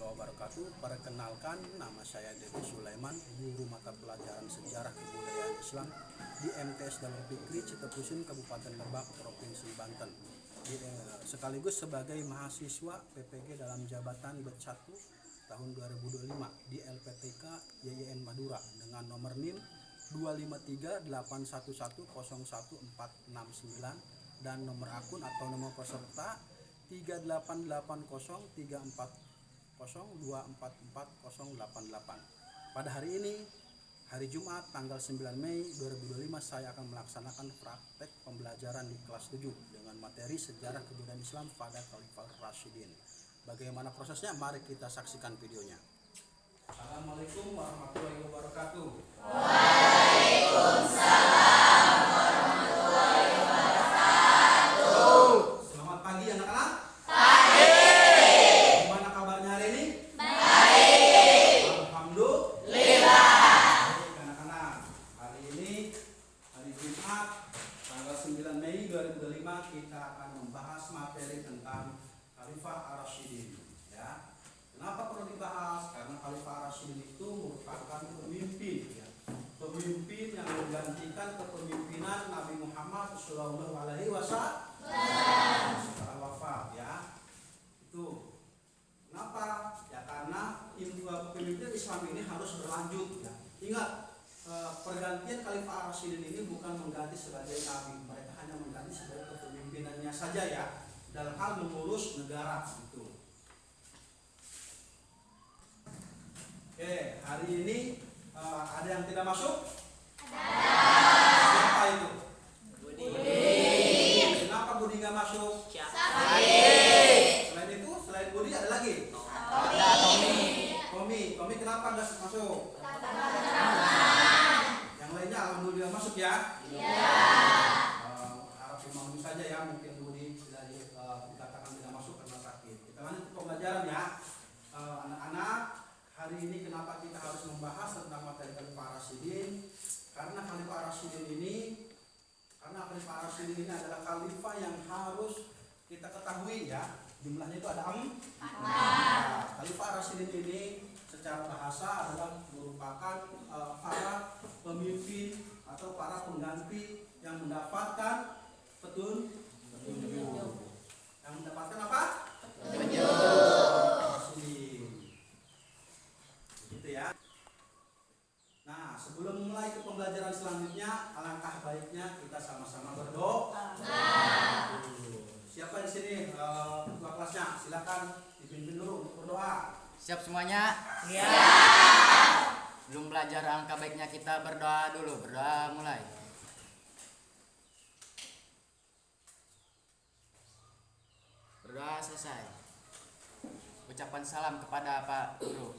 wabarakatuh. Perkenalkan, nama saya Dedi Sulaiman, guru mata pelajaran sejarah kebudayaan Islam di MTS Darul Fikri Citepusin, Kabupaten Lebak, Provinsi Banten. Sekaligus sebagai mahasiswa PPG dalam jabatan Bet 1 tahun 2025 di LPTK YYN Madura dengan nomor NIM 25381101469 dan nomor akun atau nomor peserta 38803440244088. Pada hari ini, hari Jumat tanggal 9 Mei 2025, saya akan melaksanakan praktek pembelajaran di kelas 7 dengan materi sejarah kebudayaan Islam pada Khalifah Rasyidin. Bagaimana prosesnya? Mari kita saksikan videonya. Assalamualaikum warahmatullahi wabarakatuh. Waalaikumsalam warahmatullahi wabarakatuh. Selamat pagi anak-anak. Pagi. Gimana kabarnya hari ini? Baik. Alhamdulillah. Baik anak-anak. Hari ini hari Jumat tanggal 9 Mei 2025 kita akan membahas materi tentang Khalifah Ar-Rasyidin. Ya. Kenapa perlu dibahas? Karena Khalifah Ar-Rasyidin itu merupakan pemimpin, ya. Pemimpin yang menggantikan kepemimpinan Nabi Muhammad Shallallahu Alaihi Wasallam setelah wafat, ya. Itu kenapa? Ya karena pemimpin Islam ini harus berlanjut, ya. Ingat, pergantian Khalifah Ar-Rasyidin ini bukan mengganti sebagai nabi, mereka hanya mengganti sebagai kepemimpinannya saja, ya, dalam hal mengurus negara itu. Oke, hari ini ada yang tidak masuk? Ada. Siapa itu? Budi. Kenapa Budi nggak masuk? Sakit. Selain itu, selain Budi ada lagi? Ada Tommy. Tommy kenapa nggak masuk? Yang lainnya alhamdulillah masuk, ya? Iya. Harap dimaklumi saja, ya, mungkin Budi tidak dikatakan tidak masuk karena sakit. Kita lanjut ke pembelajaran, ya. Anak-anak, hari ini kenapa kita harus membahas tentang materi Khalifah Ar-Rasyidin? Karena Khalifah Ar-Rasyidin ini adalah khalifah yang harus kita ketahui, ya. Jumlahnya itu ada 4. Khalifah Ar-Rasyidin ini secara bahasa adalah merupakan para pemimpin atau para pengganti yang mendapatkan petunjuk. Yang mendapatkan apa? Gitu, ya. Nah, sebelum mulai ke pembelajaran selanjutnya, alangkah baiknya kita sama-sama berdoa. Siapa di sini ketua kelasnya? Silakan dipimpin dulu untuk berdoa. Siap semuanya? Iya. Belum belajar, alangkah baiknya kita berdoa dulu. Berdoa mulai. Berdoa selesai. Ucapan salam kepada Pak Guru.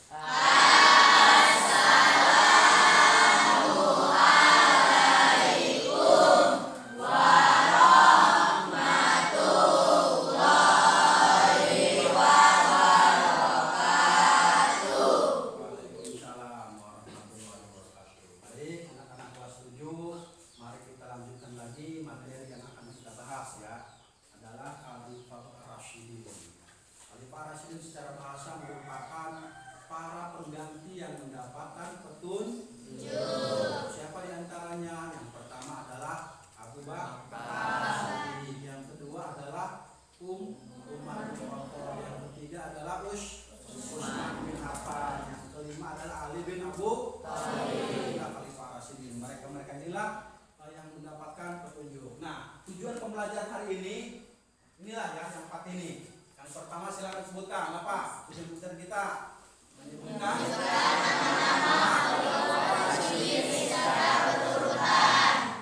Waalaikumsalam warahmatullahi wabarakatuh. Baik, anak-anak kelas 7, mari kita lanjutkan lagi materi yang akan kita bahas, ya. Adalah Khalifah Ar-Rasyidin. Khalifah Ar-Rasyidin secara bahasa merupakan para pengganti yang mendapatkan petunjuk. Siapa di antaranya? Yang pertama adalah Abu Bakar. Yang kedua adalah Umar bin Khattab. Yang ketiga adalah Utsman bin Affan. Yang kelima adalah Ali bin Abu Thalib. Khalifah Ar-Rasyidin. Mereka inilah yang mendapatkan petunjuk. Nah, tujuan pembelajaran hari ini inilah, ya, yang 4 ini. Yang pertama silakan sebutkan apa tujuan kita. Menyebutkan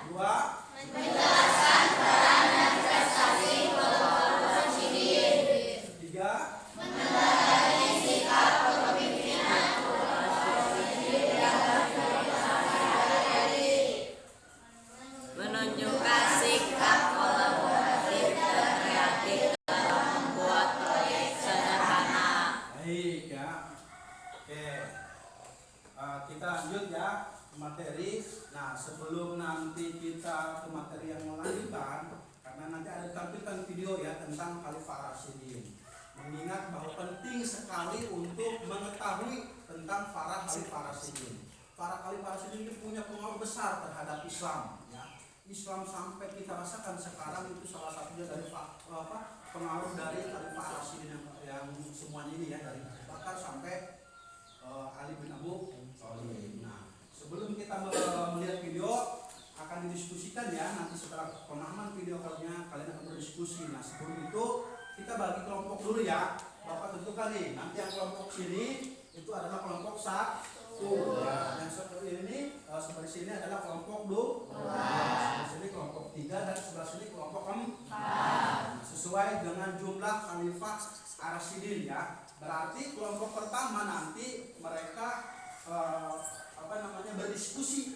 dua, Menjelaskan peran dan prestasi Khalifah Ar-Rasyidin. tiga, Meneladani sikap kepemimpinan Khalifah Ar-Rasyidin yang sehari-hari. Menunjukkan sikap kolaboratif dan kreatif dalam membuat proyek sederhana. baik, ya. Oke, kita lanjut, ya, ke materi. Nah, sebelum nanti kita ke materi yang melanjutkan, karena nanti ada ditampilkan video, ya, tentang Khalifah Ar-Rasyidin. Mengingat bahwa penting sekali untuk mengetahui tentang para khalifah Rasyidin. Para khalifah Rasyidin ini punya pengaruh besar terhadap Islam. Ya. Islam sampai kita rasakan sekarang itu salah satunya dari pengaruh dari khalifah Rasyidin yang semuanya ini ya, dari Abu Bakar sampai Ali bin Abu Thalib. Nah, sebelum kita melihat video akan didiskusikan ya, nanti setelah pemahaman video kalian akan berdiskusi. Nah, sebelum itu kita bagi kelompok dulu ya. Bapak tentukan nih, nanti yang kelompok sini itu adalah kelompok satu. Ya, yang seperti ini seperti sini adalah kelompok dua. Sebelah sini kelompok 3 dan sebelah sini kelompok 4. Sesuai dengan jumlah khalifah Ar-Rasyidin ya. Berarti kelompok pertama nanti mereka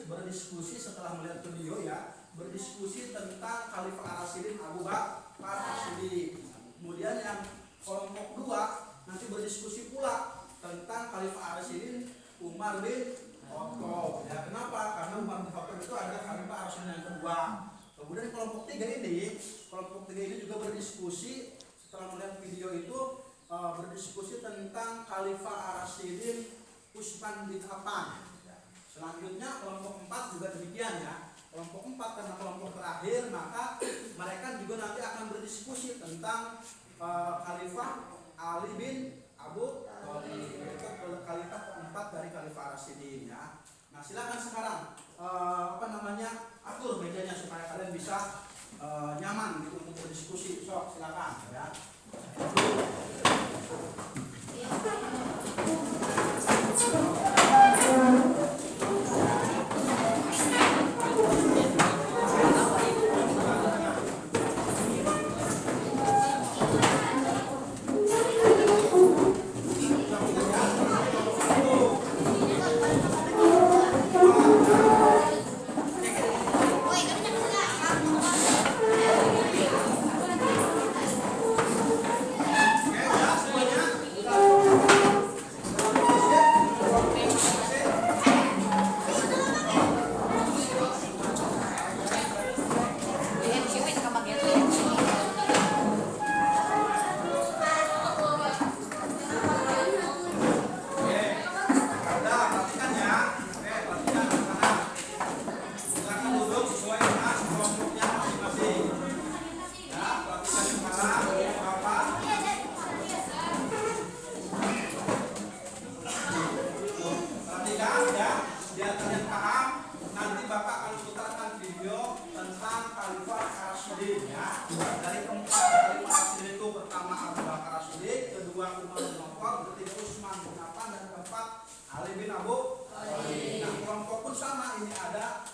berdiskusi setelah melihat video ya, berdiskusi tentang khalifah Ar-Rasyidin Abu Bakar Ar-Rasyidin. Kemudian yang kelompok 2 nanti berdiskusi pula tentang khalifah Ar-Rasyidin Umar bin Khattab. Ya, kenapa? Karena Umar bin Khattab itu adalah khalifah Ar-Rasyidin yang kedua. Kemudian kelompok 3 ini juga berdiskusi setelah melihat video itu, berdiskusi tentang khalifah Ar-Rasyidin Utsman bin Affan. Ya. Selanjutnya kelompok 4 juga demikian ya. Kelompok 4 karena kelompok terakhir, maka mereka juga nanti akan berdiskusi tentang khalifah Ali bin Abu Thalib, yaitu khalifah keempat dari khalifah Rasyidin ya. Nah, silakan sekarang atur mejanya supaya kalian bisa nyaman gitu untuk berdiskusi. So, silakan ya. Ali bin Abu Thalib. Nah, kelompok pun sama, ini ada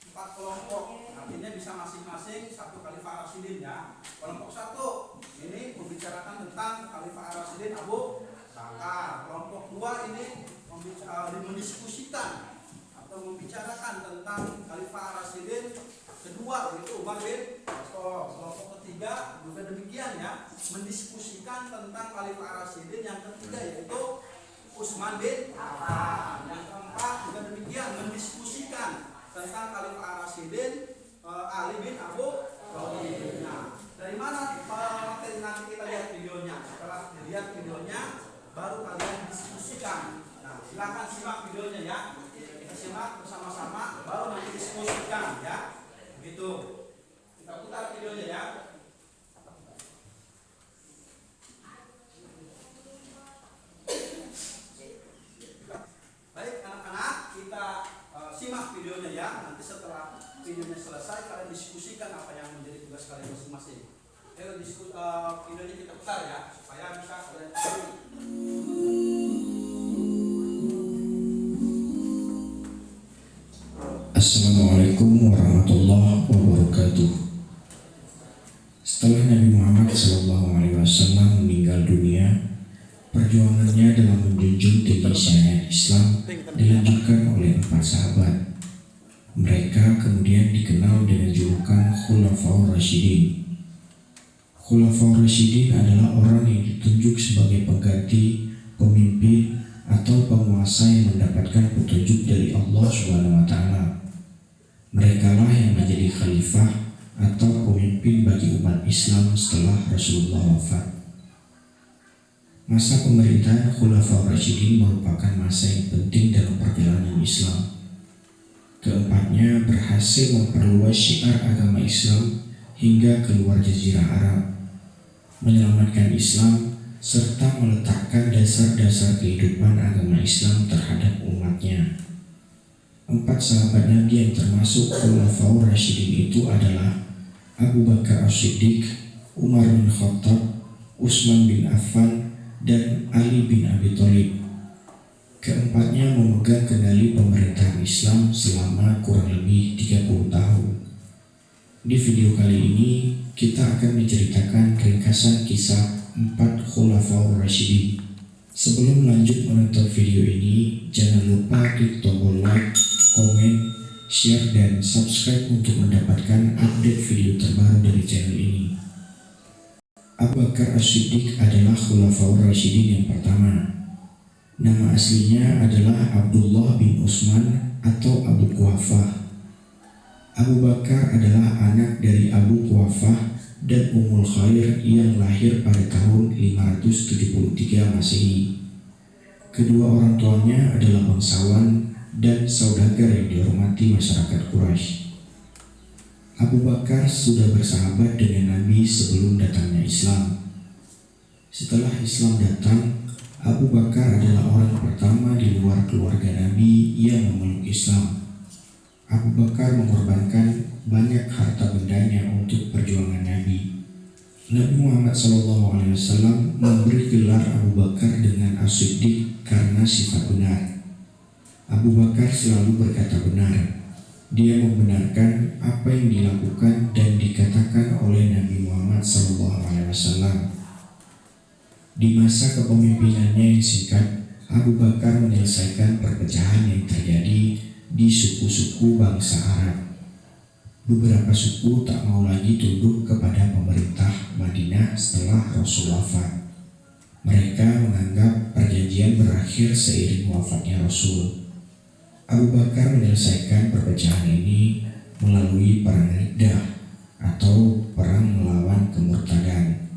4 kelompok, artinya bisa masing-masing satu khalifah Rasyidin ya. Kelompok 1 ini membicarakan tentang khalifah Rasyidin Abu Bakar. Kelompok 2 ini mendiskusikan atau membicarakan tentang khalifah Rasyidin kedua, yaitu Umar bin Khattab. Kelompok ketiga juga demikian ya, mendiskusikan tentang khalifah Rasyidin yang ketiga, yaitu Utsman bin Affan. Yang keempat juga demikian, mendiskusikan tentang khalifah Ar-Rasyidin Ali bin Abu Thalib. Nah, dari mana materi nanti kita lihat videonya? Setelah dilihat videonya, baru kalian diskusikan. Nah, silakan simak videonya ya. Kita simak bersama-sama, baru nanti diskusikan ya. Begitu. Kita putar videonya ya. Baik anak-anak, kita simak videonya ya. Nanti setelah videonya selesai, kalian diskusikan apa yang menjadi tugas kalian masing-masing. Videonya kita putar ya, supaya bisa kalian tahu. Assalamualaikum warahmatullahi wabarakatuh. Setelah Nabi Muhammad SAW meninggal dunia, perjuangannya dalam menjunjung tinggi syariat Islam dilanjutkan oleh 4 sahabat. Mereka kemudian dikenal dengan julukan Khulafaur Rasyidin. Khulafaur Rasyidin adalah orang yang ditunjuk sebagai pengganti, pemimpin, atau penguasa yang mendapatkan petunjuk dari Allah SWT. Merekalah yang menjadi khalifah atau pemimpin bagi umat Islam setelah Rasulullah wafat. Masa pemerintahan Khulafaur Rasyidin merupakan masa yang penting dalam perjalanan Islam. Keempatnya berhasil memperluas syiar agama Islam hingga keluar Jazirah Arab, menyelamatkan Islam, serta meletakkan dasar-dasar kehidupan agama Islam terhadap umatnya. 4 sahabat Nabi yang termasuk Khulafaur Rasyidin itu adalah Abu Bakar As-Siddiq, Umar bin Khattab, Utsman bin Affan, dan Ali bin Abi Thalib. Keempatnya memegang kendali pemerintahan Islam selama kurang lebih 30 tahun. Di video kali ini kita akan menceritakan ringkasan kisah 4 Khulafaur Rasyidin. Sebelum lanjut menonton video ini, jangan lupa klik tombol like, komen, share, dan subscribe untuk mendapatkan update video terbaru dari channel ini. Abu Bakar As-Siddiq adalah Khulafaur Rasyidin yang pertama. Nama aslinya adalah Abdullah bin Utsman atau Abu Quhafah. Abu Bakar adalah anak dari Abu Quhafah dan Ummul Khair yang lahir pada tahun 573 Masehi. Kedua orang tuanya adalah bangsawan dan saudagar yang dihormati masyarakat Quraisy. Abu Bakar sudah bersahabat dengan Nabi sebelum datangnya Islam. Setelah Islam datang, Abu Bakar adalah orang pertama di luar keluarga Nabi yang memeluk Islam. Abu Bakar mengorbankan banyak harta bendanya untuk perjuangan Nabi. Nabi Muhammad SAW memberi gelar Abu Bakar dengan As-Siddiq karena sifat benar. Abu Bakar selalu berkata benar. Dia membenarkan apa yang dilakukan dan dikatakan oleh Nabi Muhammad SAW. Di masa kepemimpinannya yang singkat, Abu Bakar menyelesaikan perpecahan yang terjadi di suku-suku bangsa Arab. Beberapa suku tak mau lagi tunduk kepada pemerintah Madinah setelah Rasul wafat. Mereka menganggap perjanjian berakhir seiring wafatnya Rasul. Abu Bakar menyelesaikan perpecahan ini melalui perang Riddah atau perang melawan kemurtadan.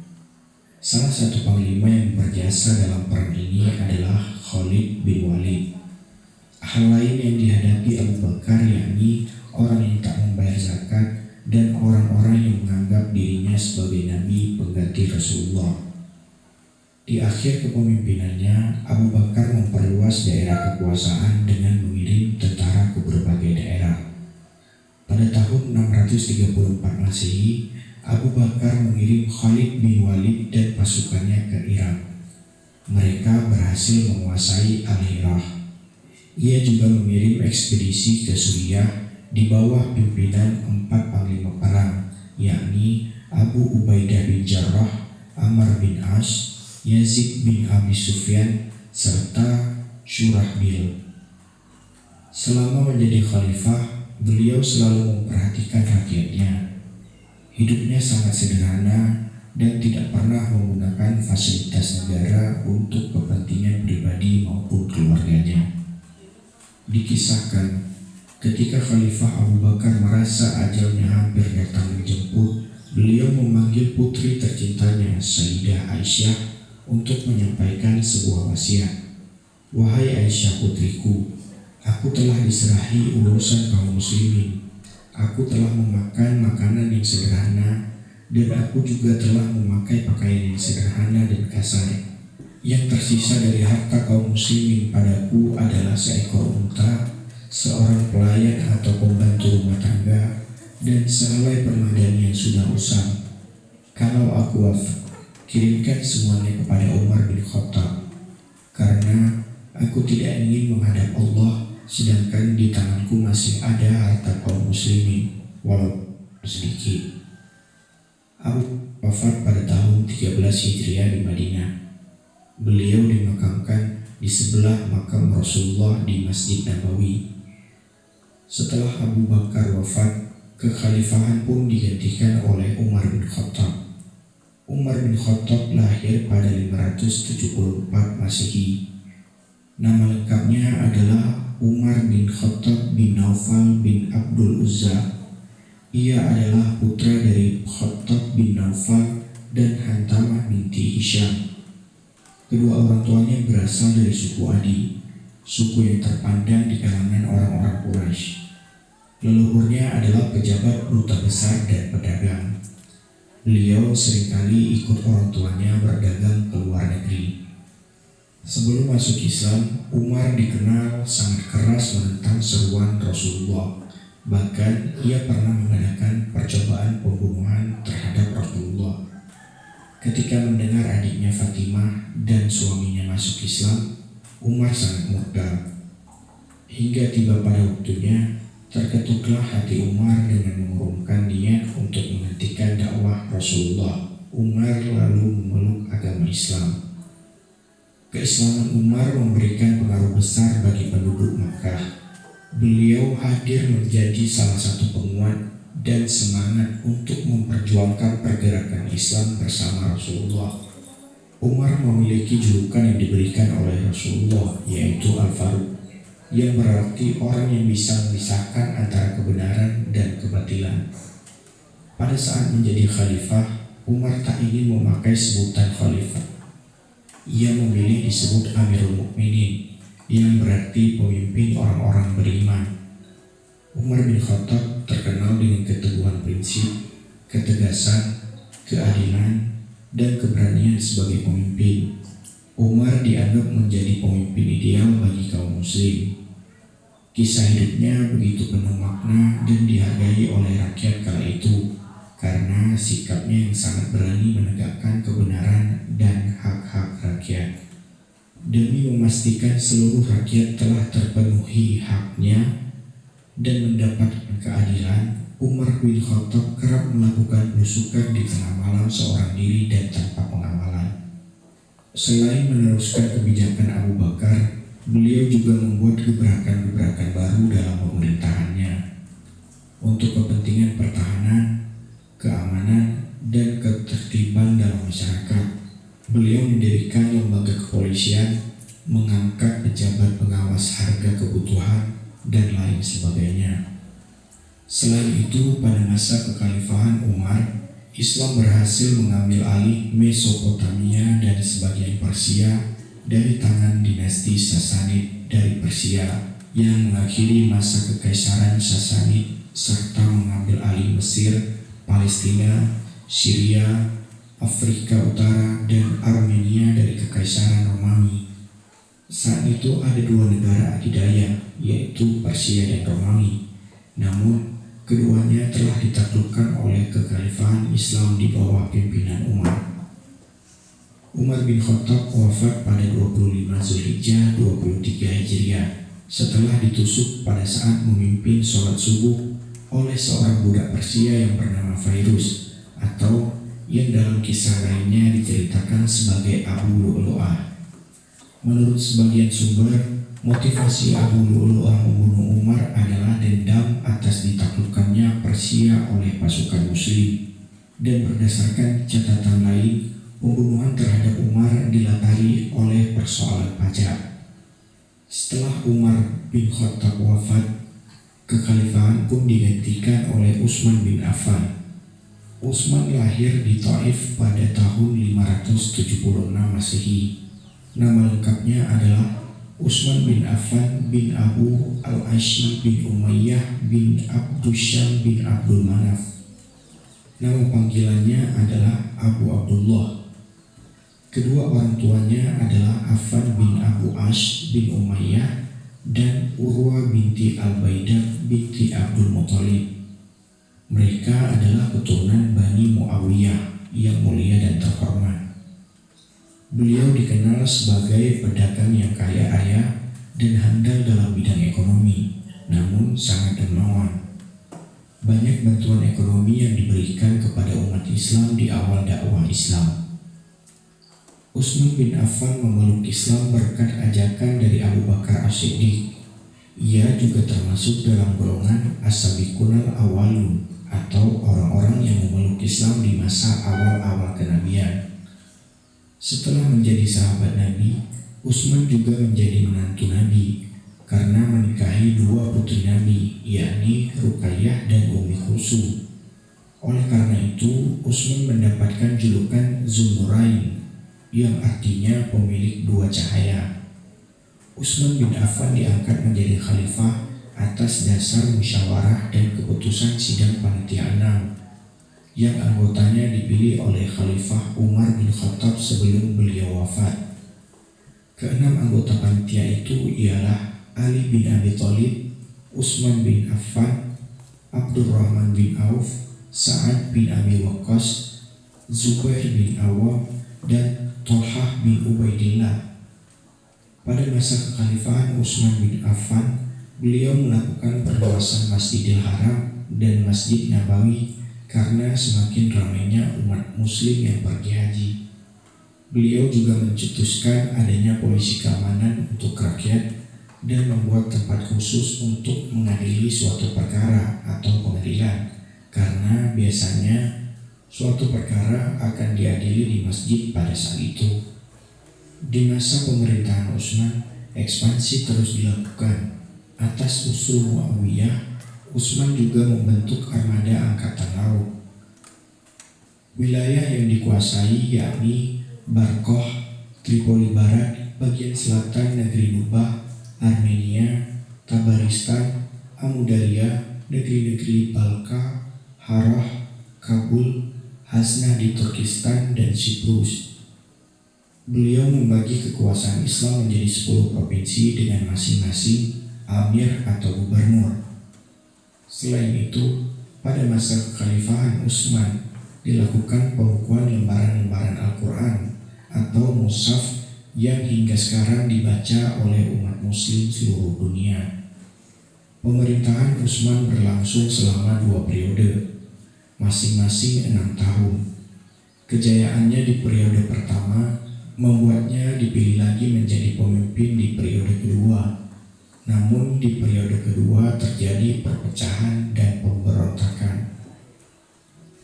Salah satu panglima yang berjasa dalam perang ini adalah Khalid bin Walid. Hal lain yang dihadapi Abu Bakar yakni orang yang tak membayar zakat dan orang-orang yang menganggap dirinya sebagai nabi pengganti Rasulullah. Di akhir kepemimpinannya, Abu Bakar memperluas daerah kekuasaan dengan mengirim tentara ke berbagai daerah. Pada tahun 634 Masehi, Abu Bakar mengirim Khalid bin Walid dan pasukannya ke Irak. Mereka berhasil menguasai Al-Hirah. Ia juga mengirim ekspedisi ke Suriah di bawah pimpinan 4 panglima perang, yakni Abu Ubaidah bin Jarrah, Amr bin As, Yazid bin Abi Sufyan, serta Syurahbil. Selama menjadi khalifah, beliau selalu memperhatikan rakyatnya. Hidupnya sangat sederhana dan tidak pernah menggunakan fasilitas negara untuk kepentingan pribadi maupun keluarganya. Dikisahkan, ketika Khalifah Abu Bakar merasa ajalnya hampir datang menjemput, beliau memanggil putri tercintanya Sayyidah Aisyah untuk menyampaikan sebuah wasiat. Wahai Aisyah putriku, aku telah diserahi urusan kaum muslimin. Aku telah memakan makanan yang sederhana dan aku juga telah memakai pakaian yang sederhana dan kasar. Yang tersisa dari harta kaum muslimin padaku adalah seekor unta, seorang pelayan atau pembantu rumah tangga, dan sehelai permadani yang sudah usang. Kalau aku wafat, kirimkan semuanya kepada Umar bin Khattab, karena aku tidak ingin menghadap Allah sedangkan di tanganku masih ada harta kaum muslimin walau sedikit. Abu wafat pada tahun 13 Hijriah di Madinah. Beliau dimakamkan di sebelah makam Rasulullah di Masjid Nabawi. Setelah Abu Bakar wafat, kekhalifahan pun digantikan oleh Umar bin Khattab. Umar bin Khattab lahir pada 574 Masehi. Nama lengkapnya adalah Umar bin Khattab bin Naufal bin Abdul Uzza. Ia adalah putra dari Khattab bin Naufal dan Hantamah binti Hisham. Kedua orang tuanya berasal dari suku Adi, suku yang terpandang di kalangan orang-orang Quraisy. Leluhurnya adalah pejabat duta besar dan pedagang. Beliau seringkali ikut orang tuanya berdagang ke luar negeri. Sebelum masuk Islam, Umar dikenal sangat keras menentang seruan Rasulullah. Bahkan ia pernah mengadakan percobaan pembunuhan terhadap Rasulullah. Ketika mendengar adiknya Fatimah dan suaminya masuk Islam, Umar sangat murka. Hingga tiba pada waktunya, terketuklah hati Umar dengan mengurungkan niat untuk menghentikan dakwah Rasulullah. Umar lalu memeluk agama Islam. Keislaman Umar memberikan pengaruh besar bagi penduduk Makkah. Beliau hadir menjadi salah satu penguat dan semangat untuk memperjuangkan pergerakan Islam bersama Rasulullah. Umar memiliki julukan yang diberikan oleh Rasulullah, yaitu Al-Faruq, yang berarti orang yang bisa memisahkan antara kebenaran dan kebatilan. Pada saat menjadi khalifah, Umar tak ingin memakai sebutan khalifah. Ia memilih disebut Amirul Mukminin, yang berarti pemimpin orang-orang beriman. Umar bin Khattab terkenal dengan keteguhan prinsip, ketegasan, keadilan, dan keberanian sebagai pemimpin. Umar dianggap menjadi pemimpin ideal bagi kaum muslim. Kisah hidupnya begitu penuh makna dan dihargai oleh rakyat kala itu karena sikapnya yang sangat berani menegakkan kebenaran dan hak-hak rakyat. Demi memastikan seluruh rakyat telah terpenuhi haknya dan mendapatkan keadilan, Umar bin Khattab kerap melakukan belusukan di tengah malam seorang diri dan tanpa pengamalan. Selain meneruskan kebijakan Abu Bakar, beliau juga membuat gebrakan-gebrakan baru dalam pemerintahannya. Untuk kepentingan pertahanan, keamanan, dan ketertiban dalam masyarakat, beliau mendirikan lembaga kepolisian, mengangkat pejabat pengawas harga kebutuhan, dan lain sebagainya. Selain itu, pada masa kekhalifahan Umar, Islam berhasil mengambil alih Mesopotamia dan sebagian Persia dari tangan dinasti Sasanid dari Persia, yang mengakhiri masa kekaisaran Sasanid serta mengambil alih Mesir, Palestina, Syria, Afrika Utara, dan Armenia dari kekaisaran Romawi. Saat itu ada dua negara adidaya, yaitu Persia dan Romawi. Namun, keduanya telah ditaklukkan oleh kekhalifahan Islam di bawah pimpinan Umar. Umar bin Khattab wafat pada 25 Zulhijjah 23 Hijriah setelah ditusuk pada saat memimpin sholat subuh oleh seorang budak Persia yang bernama Fairuz, atau yang dalam kisah lainnya diceritakan sebagai Abu Lu'lu'ah. Menurut sebagian sumber, motivasi Abu Lu'lu'ah membunuh Umar adalah dendam atas ditaklukkannya Persia oleh pasukan Muslim, dan berdasarkan catatan lain, pembunuhan terhadap Umar dilatari oleh persoalan pajak. Setelah Umar bin Khattab wafat, kekhalifahan pun digantikan oleh Utsman bin Affan. Utsman lahir di Taif pada tahun 576 Masehi. Nama lengkapnya adalah Utsman bin Affan bin Abu al-Ashi bin Umayyah bin Abdusyam bin Abdul Manaf. Nama panggilannya adalah Abu Abdullah. Kedua orang tuanya adalah Affan bin Abu Ash bin Umayyah dan Urwa binti Al-Baidah binti Abdul Muthalib. Mereka adalah keturunan Bani Muawiyah yang mulia dan terhormat. Beliau dikenal sebagai pedagang yang kaya raya dan handal dalam bidang ekonomi, namun sangat dermawan. Banyak bantuan ekonomi yang diberikan kepada umat Islam di awal dakwah Islam. Utsman bin Affan memeluk Islam berkat ajakan dari Abu Bakar As-Siddiq. Ia juga termasuk dalam golongan as-sabiqunal awwalun, atau orang-orang yang memeluk Islam di masa awal-awal kenabian. Setelah menjadi sahabat Nabi, Utsman juga menjadi menantu Nabi karena menikahi dua putri Nabi, yakni Ruqayyah dan Ummi Kulsum. Oleh karena itu, Utsman mendapatkan julukan Zunnurain, yang artinya pemilik dua cahaya. Utsman bin Affan diangkat menjadi khalifah atas dasar musyawarah dan keputusan sidang panitia 6 yang anggotanya dipilih oleh Khalifah Umar bin Khattab sebelum beliau wafat. Keenam anggota panitia itu ialah Ali bin Abi Thalib, Utsman bin Affan, Abdurrahman bin Auf, Sa'ad bin Abi Waqqas, Zubair bin Awam, dan Thalhah bin Ubaidillah. Pada masa kekhalifahan Utsman bin Affan, beliau melakukan perluasan Masjidil Haram dan Masjid Nabawi karena semakin ramainya umat muslim yang pergi haji. Beliau juga mencetuskan adanya polisi keamanan untuk rakyat dan membuat tempat khusus untuk mengadili suatu perkara atau pengadilan, karena biasanya suatu perkara akan diadili di masjid pada saat itu. Di masa pemerintahan Utsman, ekspansi terus dilakukan. Atas usul Muawiyah, Utsman juga membentuk armada angkatan laut. Wilayah yang dikuasai yakni Barkoh, Tripoli Barat, bagian selatan negeri Nubah, Armenia, Tabaristan, Amudarya, negeri-negeri Balka, Harrah, Kabul, Hasna di Turkistan, dan Siprus. Beliau membagi kekuasaan Islam menjadi 10 provinsi dengan masing-masing amir atau gubernur. Selain itu, pada masa kekhalifahan Utsman dilakukan pengukuhan lembaran-lembaran Al-Quran atau mushaf yang hingga sekarang dibaca oleh umat muslim seluruh dunia. Pemerintahan Utsman berlangsung selama 2 periode, masing-masing 6 tahun. Kejayaannya di periode pertama membuatnya dipilih lagi menjadi pemimpin di periode kedua. Namun di periode kedua terjadi perpecahan dan pemberontakan.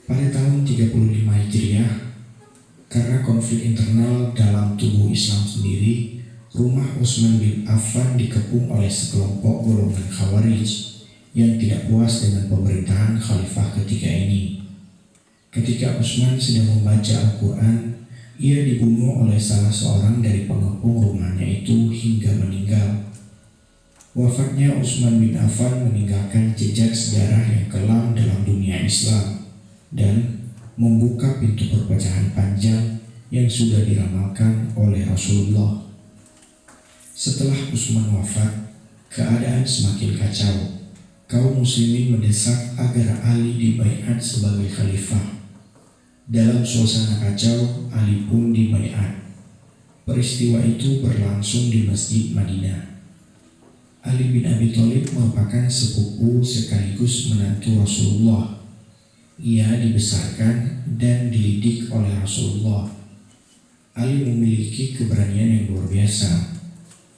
Pada tahun 35 Hijriah, karena konflik internal dalam tubuh Islam sendiri, rumah Utsman bin Affan dikepung oleh sekelompok golongan Khawarij yang tidak puas dengan pemerintahan khalifah ketiga ini. Ketika Utsman sedang membaca Al-Quran, ia dibunuh oleh salah seorang dari pengepung rumahnya itu hingga meninggal. Wafatnya Utsman bin Affan meninggalkan jejak sejarah yang kelam dalam dunia Islam dan membuka pintu perpecahan panjang yang sudah diramalkan oleh Rasulullah. Setelah Utsman wafat, keadaan semakin kacau. Kaum muslimin mendesak agar Ali dibaiat sebagai khalifah. Dalam suasana kacau, Ali pun dibaiat. Peristiwa itu berlangsung di Masjid Madinah. Ali bin Abi Thalib merupakan sepupu sekaligus menantu Rasulullah. Ia dibesarkan dan dididik oleh Rasulullah. Ali memiliki keberanian yang luar biasa.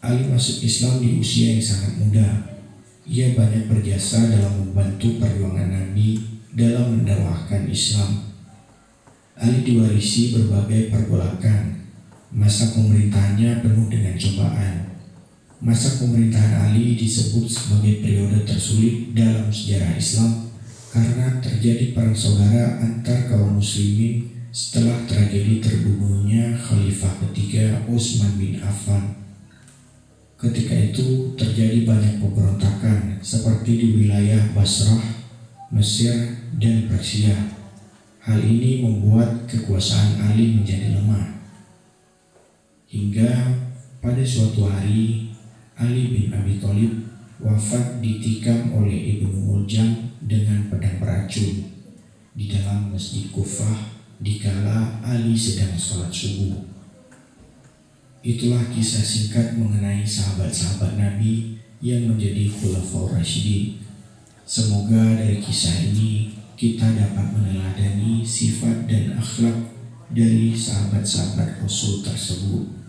Ali masuk Islam di usia yang sangat muda. Ia banyak berjasa dalam membantu perjuangan Nabi dalam mendakwahkan Islam. Ali diwarisi berbagai pergolakan. Masa pemerintahannya penuh dengan cobaan. Masa pemerintahan Ali disebut sebagai periode tersulit dalam sejarah Islam karena terjadi perang saudara antar kaum muslimin setelah tragedi terbunuhnya Khalifah ketiga Utsman bin Affan. Ketika itu terjadi banyak pemberontakan seperti di wilayah Basrah, Mesir, dan Persia. Hal ini membuat kekuasaan Ali menjadi lemah. Hingga pada suatu hari Ali bin Abi Thalib wafat ditikam oleh Ibnu Muljam dengan pedang beracun di dalam Masjid Kufah dikala Ali sedang sholat subuh. Itulah kisah singkat mengenai sahabat-sahabat Nabi yang menjadi Khulafaur Rasyidin. Semoga dari kisah ini kita dapat meneladani sifat dan akhlak dari sahabat-sahabat Rasul tersebut.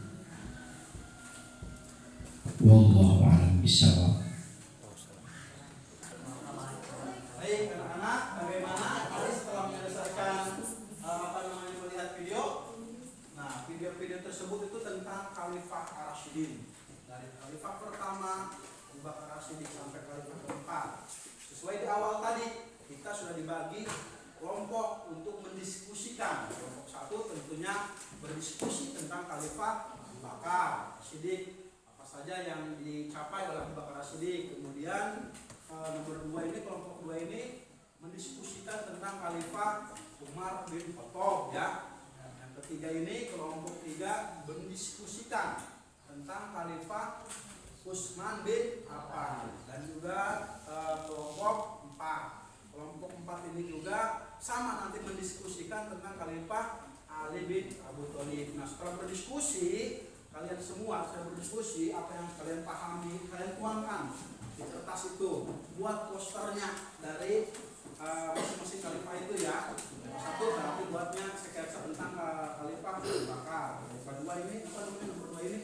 Wallahu a'lam bishawab. Baik anak-anak, bagaimana tadi setelah menyelesaikan melihat video? Nah, video-video tersebut itu tentang Khalifah Ar-Rasyidin. Dari Khalifah pertama, Abu Bakar Ar-Rasyidin sampai Khalifah keempat. Sesuai di awal tadi, kita sudah dibagi kelompok untuk mendiskusikan. Kelompok satu tentunya berdiskusi tentang Khalifah Abu Bakar Siddiq, apa saja yang dicapai oleh Abu Bakar Siddiq. Kemudian nomor 2 ini, kelompok 2 ini mendiskusikan tentang Khalifah Umar bin Khattab ya. Yang ketiga ini, kelompok 3 mendiskusikan tentang Khalifah Utsman bin Affan. Dan juga kelompok 4 ini juga sama, nanti mendiskusikan tentang Khalifah Ali bin Abu Thalib. Nah, setelah berdiskusi, kalian semua sudah berdiskusi, apa yang kalian pahami, kalian tuangkan di kertas itu, buat posternya dari masing-masing khalifah itu ya. Satu berarti buatnya sketsa tentang Khalifah Abu Bakar. Kedua ini, nomor 2 ini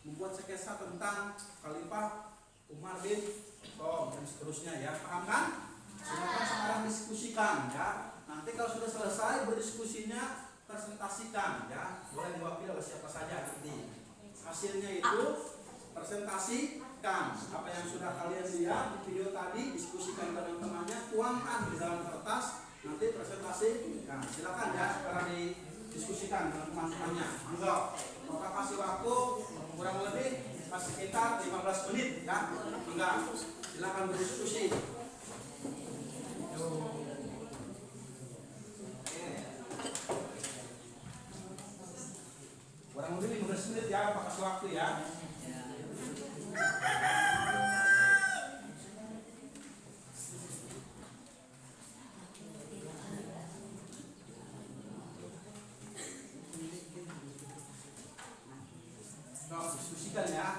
membuat sketsa tentang Khalifah Umar bin Khattab dan seterusnya ya. Paham kan? Silakan sekarang diskusikan ya. Nanti kalau sudah selesai berdiskusinya, presentasikan ya. Boleh diwakili oleh siapa saja nanti. Hasilnya itu presentasikan. Apa yang sudah kalian lihat di video tadi, diskusikan dengan teman-temannya, tuangkan di dalam kertas, nanti presentasikan. Silakan ya sekarang didiskusikan dengan teman-temannya. Enggak. Maka kasih waktu kurang lebih sekitar 15 menit ya. Enggak. Silakan berdiskusi. Kurang lebih 15 menit ya, Pak, kasih waktu ya. Nah, diskusikan ya.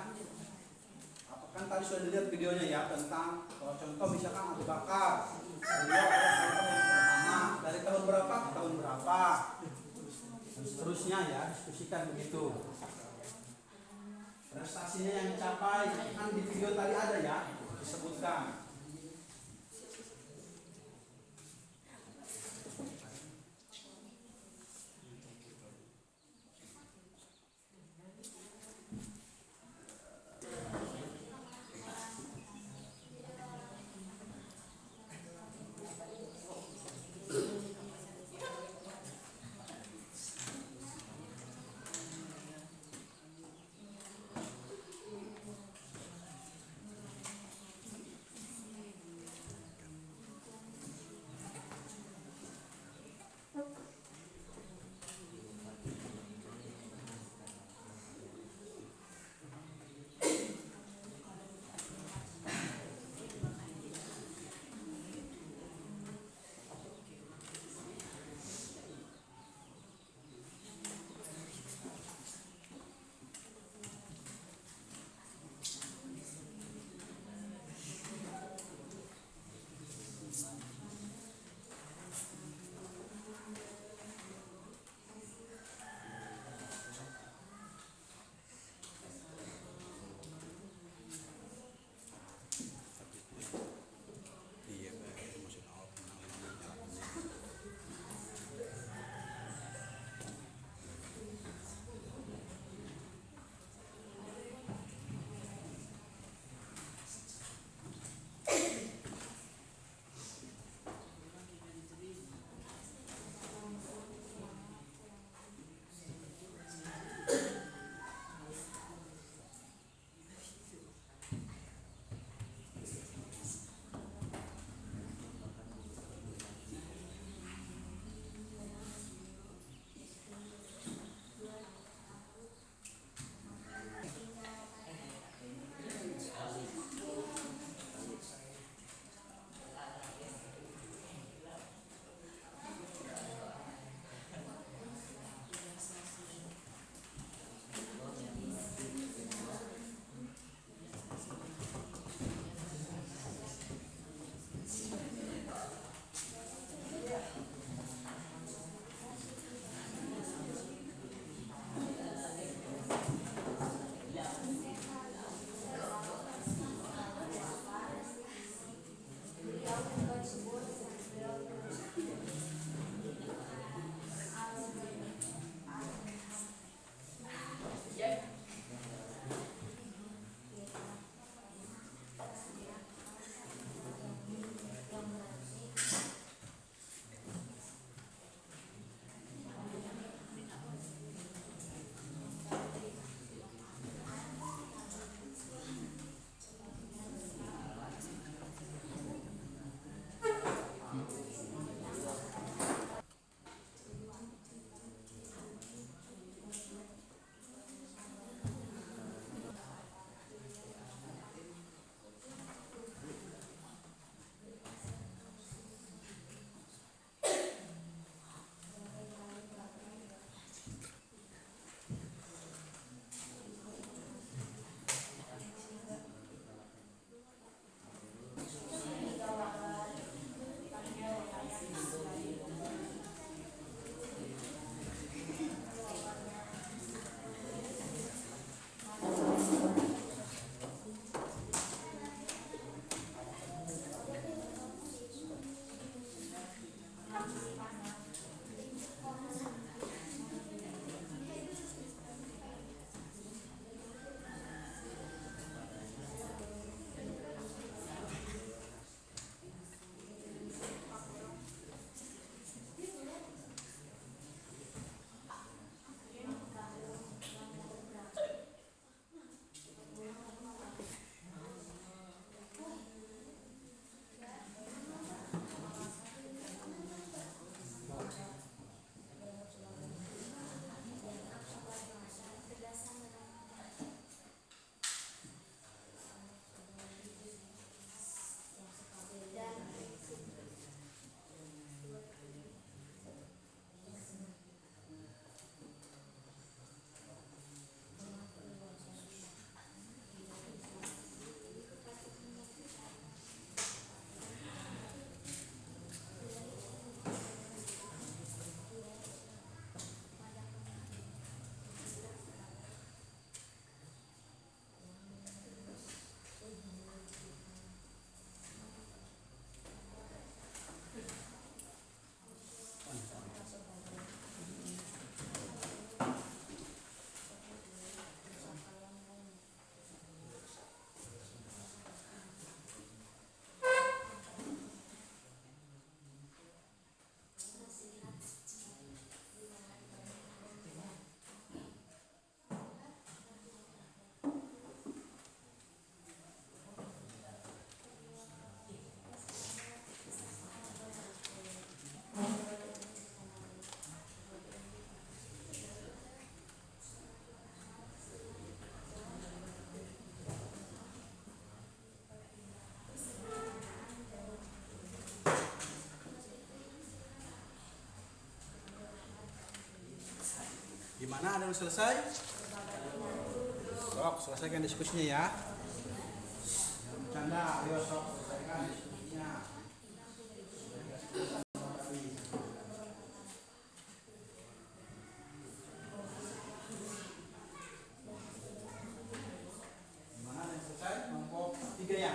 Kan tadi sudah dilihat videonya ya, tentang contoh misalkan Abu Bakar, beliau adalah khalifah yang pertama dari tahun berapa ke tahun berapa, dan seterusnya ya, diskusikan begitu. Prestasinya yang dicapai kan di video tadi ada ya, disebutkan. Gimana, ada yang selesai? Sok, selesaikan diskusinya ya. Jangan bercanda, ayo sok selesaikan diskusinya. Gimana, ada yang selesai? Kelompok 3 ya?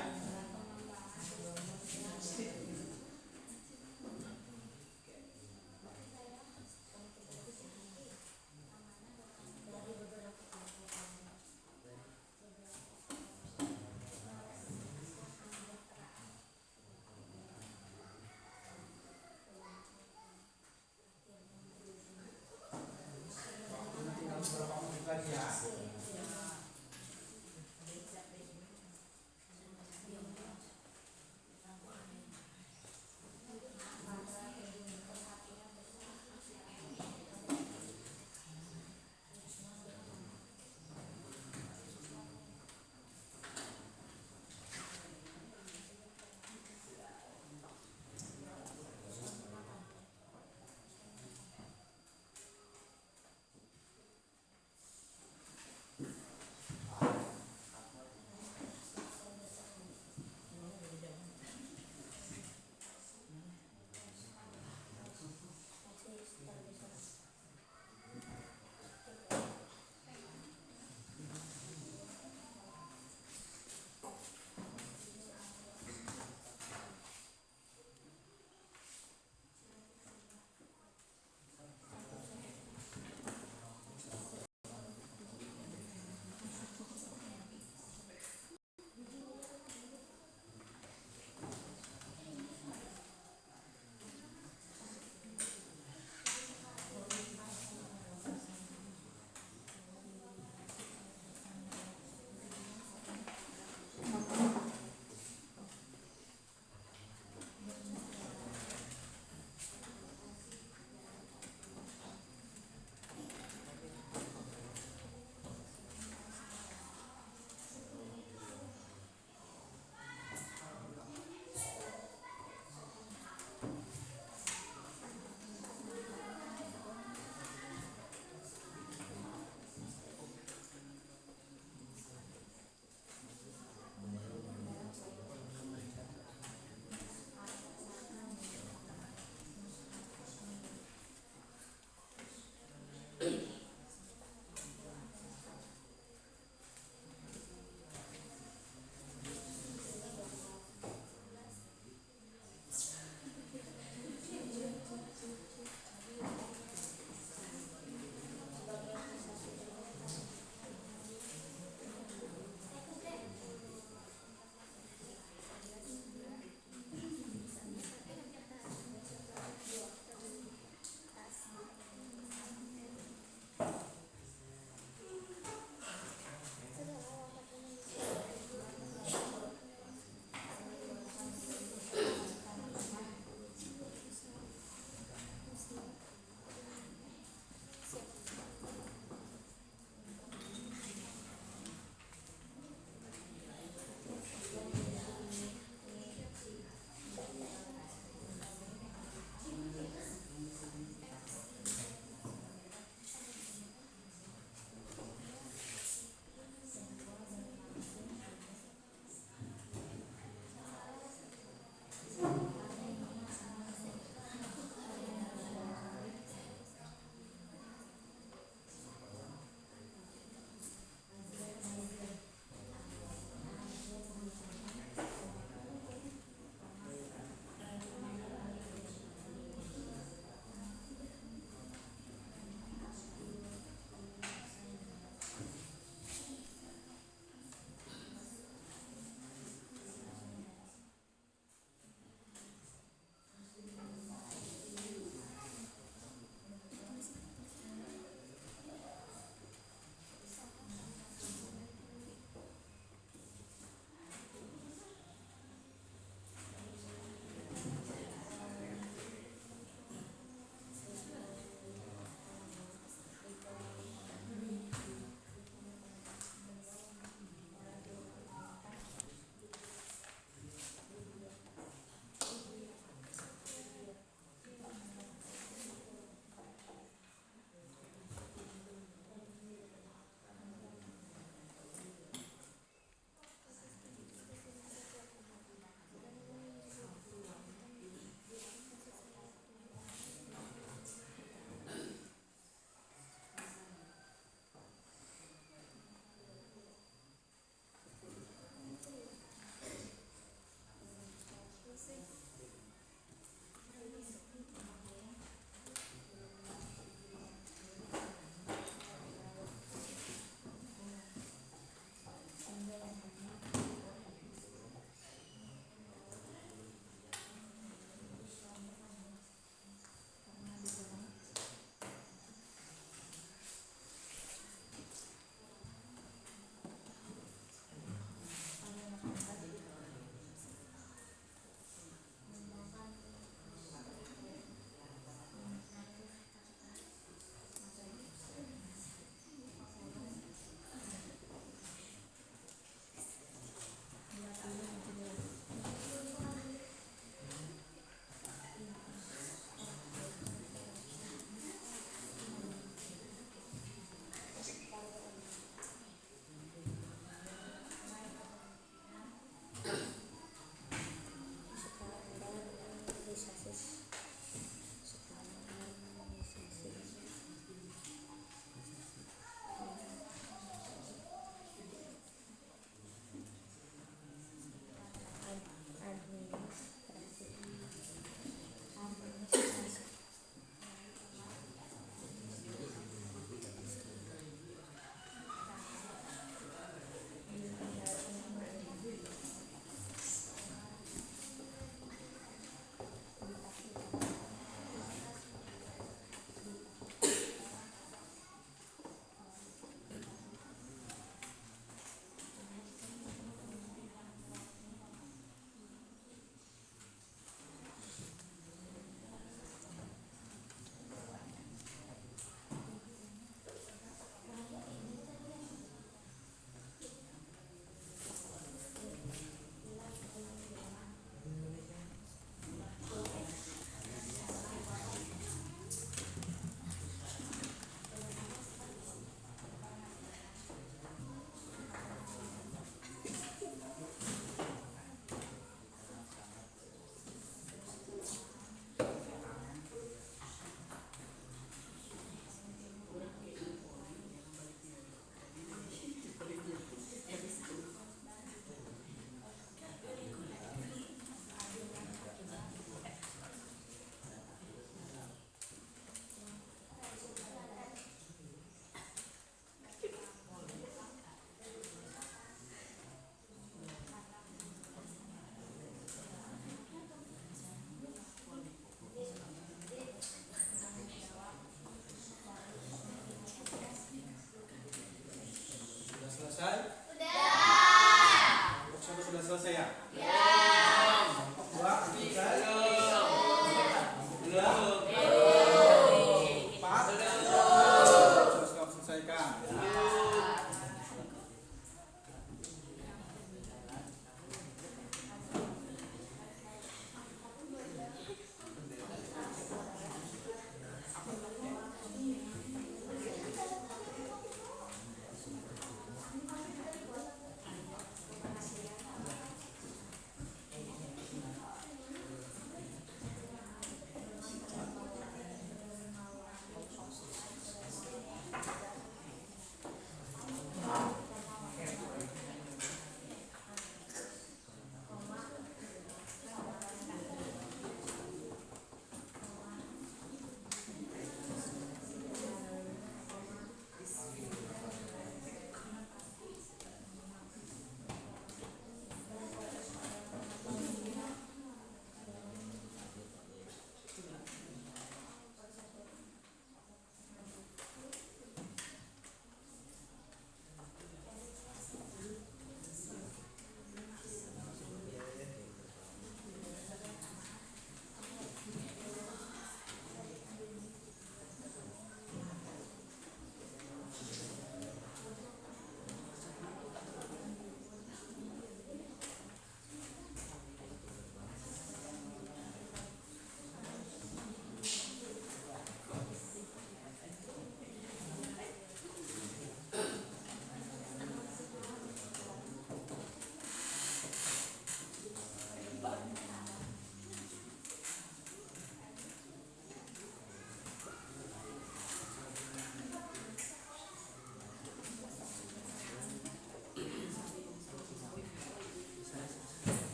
selesai? Kelompok 1 sudah selesai ya? Kelompok 2 selesai? Kelompok 3? 4? Terus kamu selesaikan.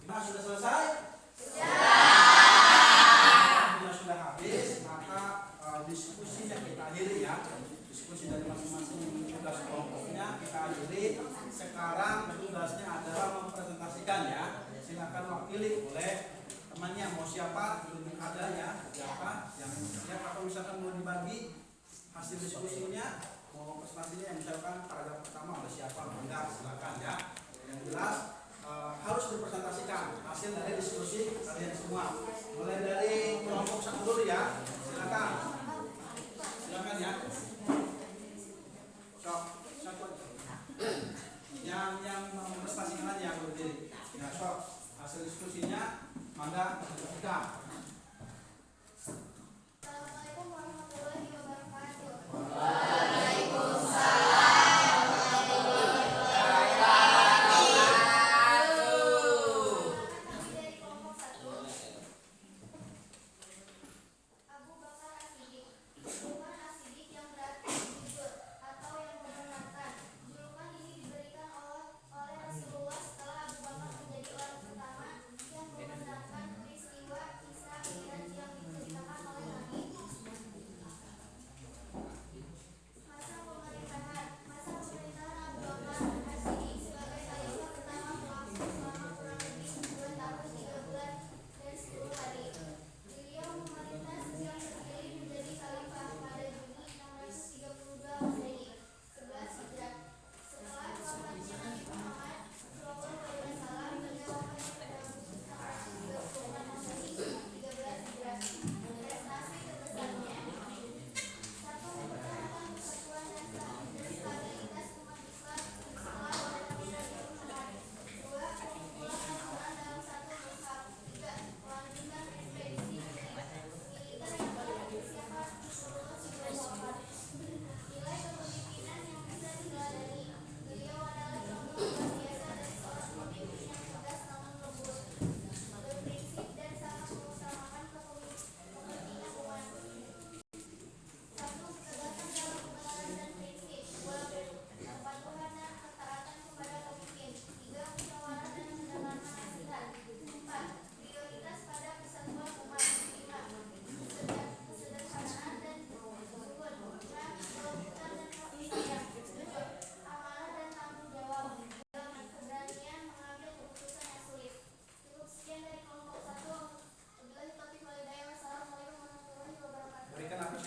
Nah, sudah selesai? Sudah. Sudah habis, maka diskusinya kita akhiri ya. Diskusi dari masing-masing tugas kelompoknya kita akhiri. Sekarang tugasnya adalah mempresentasikan ya. Silakan wakili boleh temannya, mau siapa belum ada ya, siapa yang siap atau misalkan mau dibagi hasil diskusinya, mau presentasinya yang misalkan paragraf pertama oleh siapa, enggak silakan ya. Yang jelas harus dipresentasikan hasil dari diskusi kalian semua. Mulai dari kelompok 1 dulu ya. Silakan. Silakan ya. Sok, satu. Yang mempresentasikan aja yang berdiri. Ya, sok. Hasil diskusinya mangga presentasikan. Assalamualaikum warahmatullahi wabarakatuh. Waalaikumsalam. Kami dari kelompok 1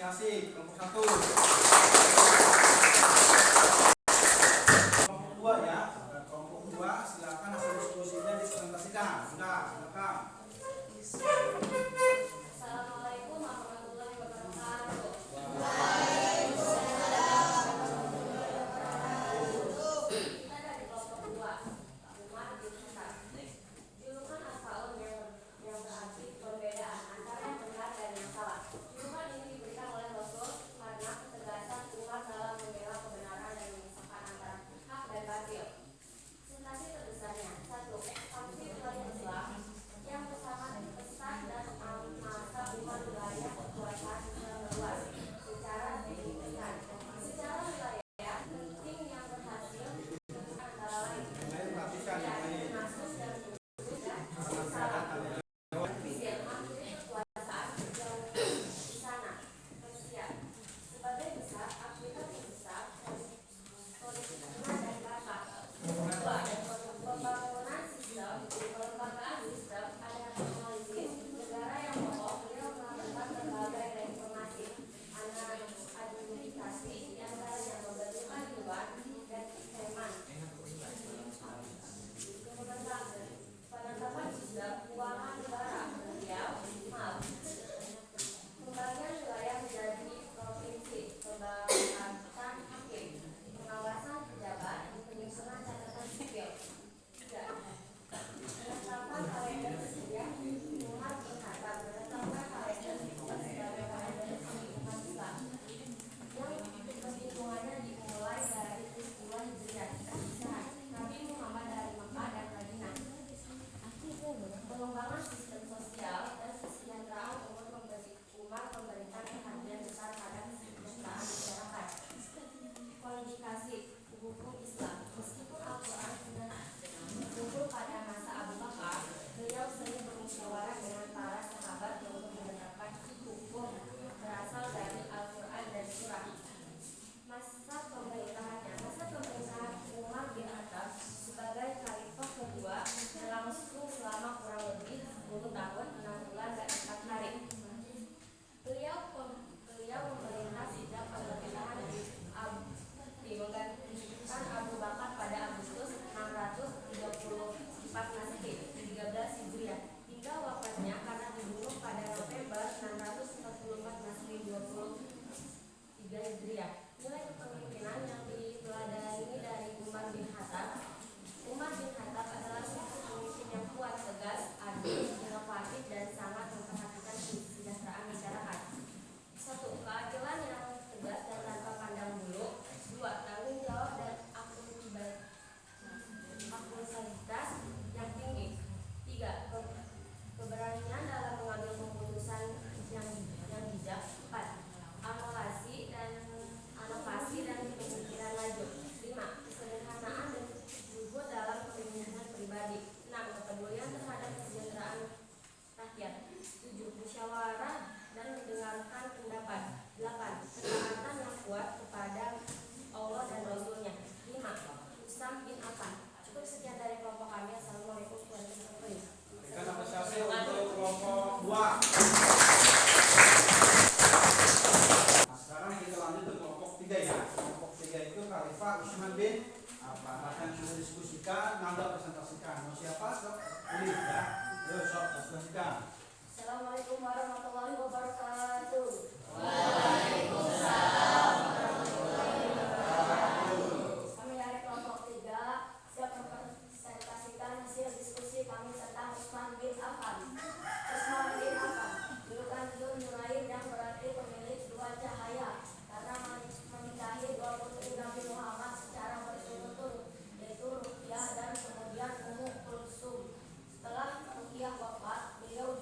apresiasi kelompok 1. Kelompok 2 ya. Kelompok 2 silakan hasil diskusinya dipresentasikan. Sudah, silakan. Assalamualaikum warahmatullahi wabarakatuh. Kita dari kelompok 2, Umar bin Khattab. Julukan Asmaul yang berarti perbedaan antara yang benar dan yang salah. Julukan ini diberikan oleh Rasul karena ketegasan Umar dalam membela kebenaran dan memisahkan antara hak dan batil. Sensasi terbesarnya, 1. Ekspansi wilayah Islam yang bersama besar dan masa Umar wilayah kekuasaan Islam meluas secara signifikan. Secara wilayah penting yang berhasil antara lain Mulai perhatikan yang lain. Damaskus dan Kudus dan Yerusalem. Mesir mengakhiri kekuasaan yang di sana. Persia sebagai besar Afrika terbesar Palestina dan Batak. Kedua, pembangunan pelembagaan sistem anarkisme negara yang kokoh. Beliau melakukan berbagai reformasi administrasi yang antaranya membentukkan dewan dan Kemen. Penetapan sistem keuangan negara. Beliau pembagian wilayah menjadi provinsi, pembangkatan hakim, pengawasan pejabat, penyusunan catatan sipil. 3. Menetapkan kalender Hijriah. Umar bin Khattab menetapkan kalender Hijriah sebagai kalender resmi umat Islam yang perhitungannya dimulai dari peristiwa Hijriah Islam Nabi Muhammad dari Mekah dan Madinah. Pengembangan sistem sosial dan kesejahteraan Umar memberikan perhatian besar pada kesejahteraan masyarakat. Kualifikasi hukum Islam. Meskipun Al-Quran sudah muncul pada masa Abu Bakar, beliau sering bermusyawarah dengan para sahabat untuk menetapkan hukum berasal dari Al-Quran dan surah. Masa pemerintahan Umar bin Khattab sebagai khalifah kedua berlangsung selama kurang lebih 10 tahun, 6 bulan dan 4 hari. Beliau memerintah sejak pemerintahan menggantikan Abu Bakar pada Agustus 634 Masehi 13 Hijriah hingga wafatnya karena dibunuh pada November 644 Masehi 23 Hijriah. Nilai kepemimpinan yang diteladani dari Umar bin Khattab. Umar bin Khattab adalah sosok pemimpin yang kuat, tegas, adil, inovatif, dan sangat memperhatikan kesejahteraan masyarakat. 1. Keadilan yang tegas dan tanpa pandang bulu. 2. Tanggung jawab dan akuntabilitas yang tinggi. 3. Keberanian dalam mengambil keputusan yang bijak. 4. Inovasi dan pemikiran laju. 5. Kesederhanaan dan jujur dalam kepemimpinan pribadi. 6. Kepedulian terhadap kesejahteraan rakyat. 7. Musyawarah dan mendengarkan pendapat. 8. Ketaatan yang kuat kepada Allah dan Rasulnya. 5. Usam bin Affan. Cukup sekian dari kelompok kami. Assalamualaikum warahmatullahi wabarakatuh. Berikan apresiasi untuk kelompok 2. Nah, sekarang kita lanjut ke kelompok 3 ya. Kelompok 3 itu Khalifah Utsman bin Affan. Akan sudah diskusikan, Nanda presentasikan. Mau siapa? Sok pilih ya. Ayo sok presentasikan. Assalamualaikum warahmatullahi wabarakatuh. Kami dari kelompok 3 siap mempresentasikan hasil diskusi kami tentang Utsman bin Affan. Utsman bin Affan, julukan Dzul Nurain yang berarti pemilik dua cahaya, karena menikahi 2 putri Nabi Muhammad secara berturut-turut, yaitu Ruqyah dan kemudian Ummu Kulsum. Setelah Ruqyah wafat, beliau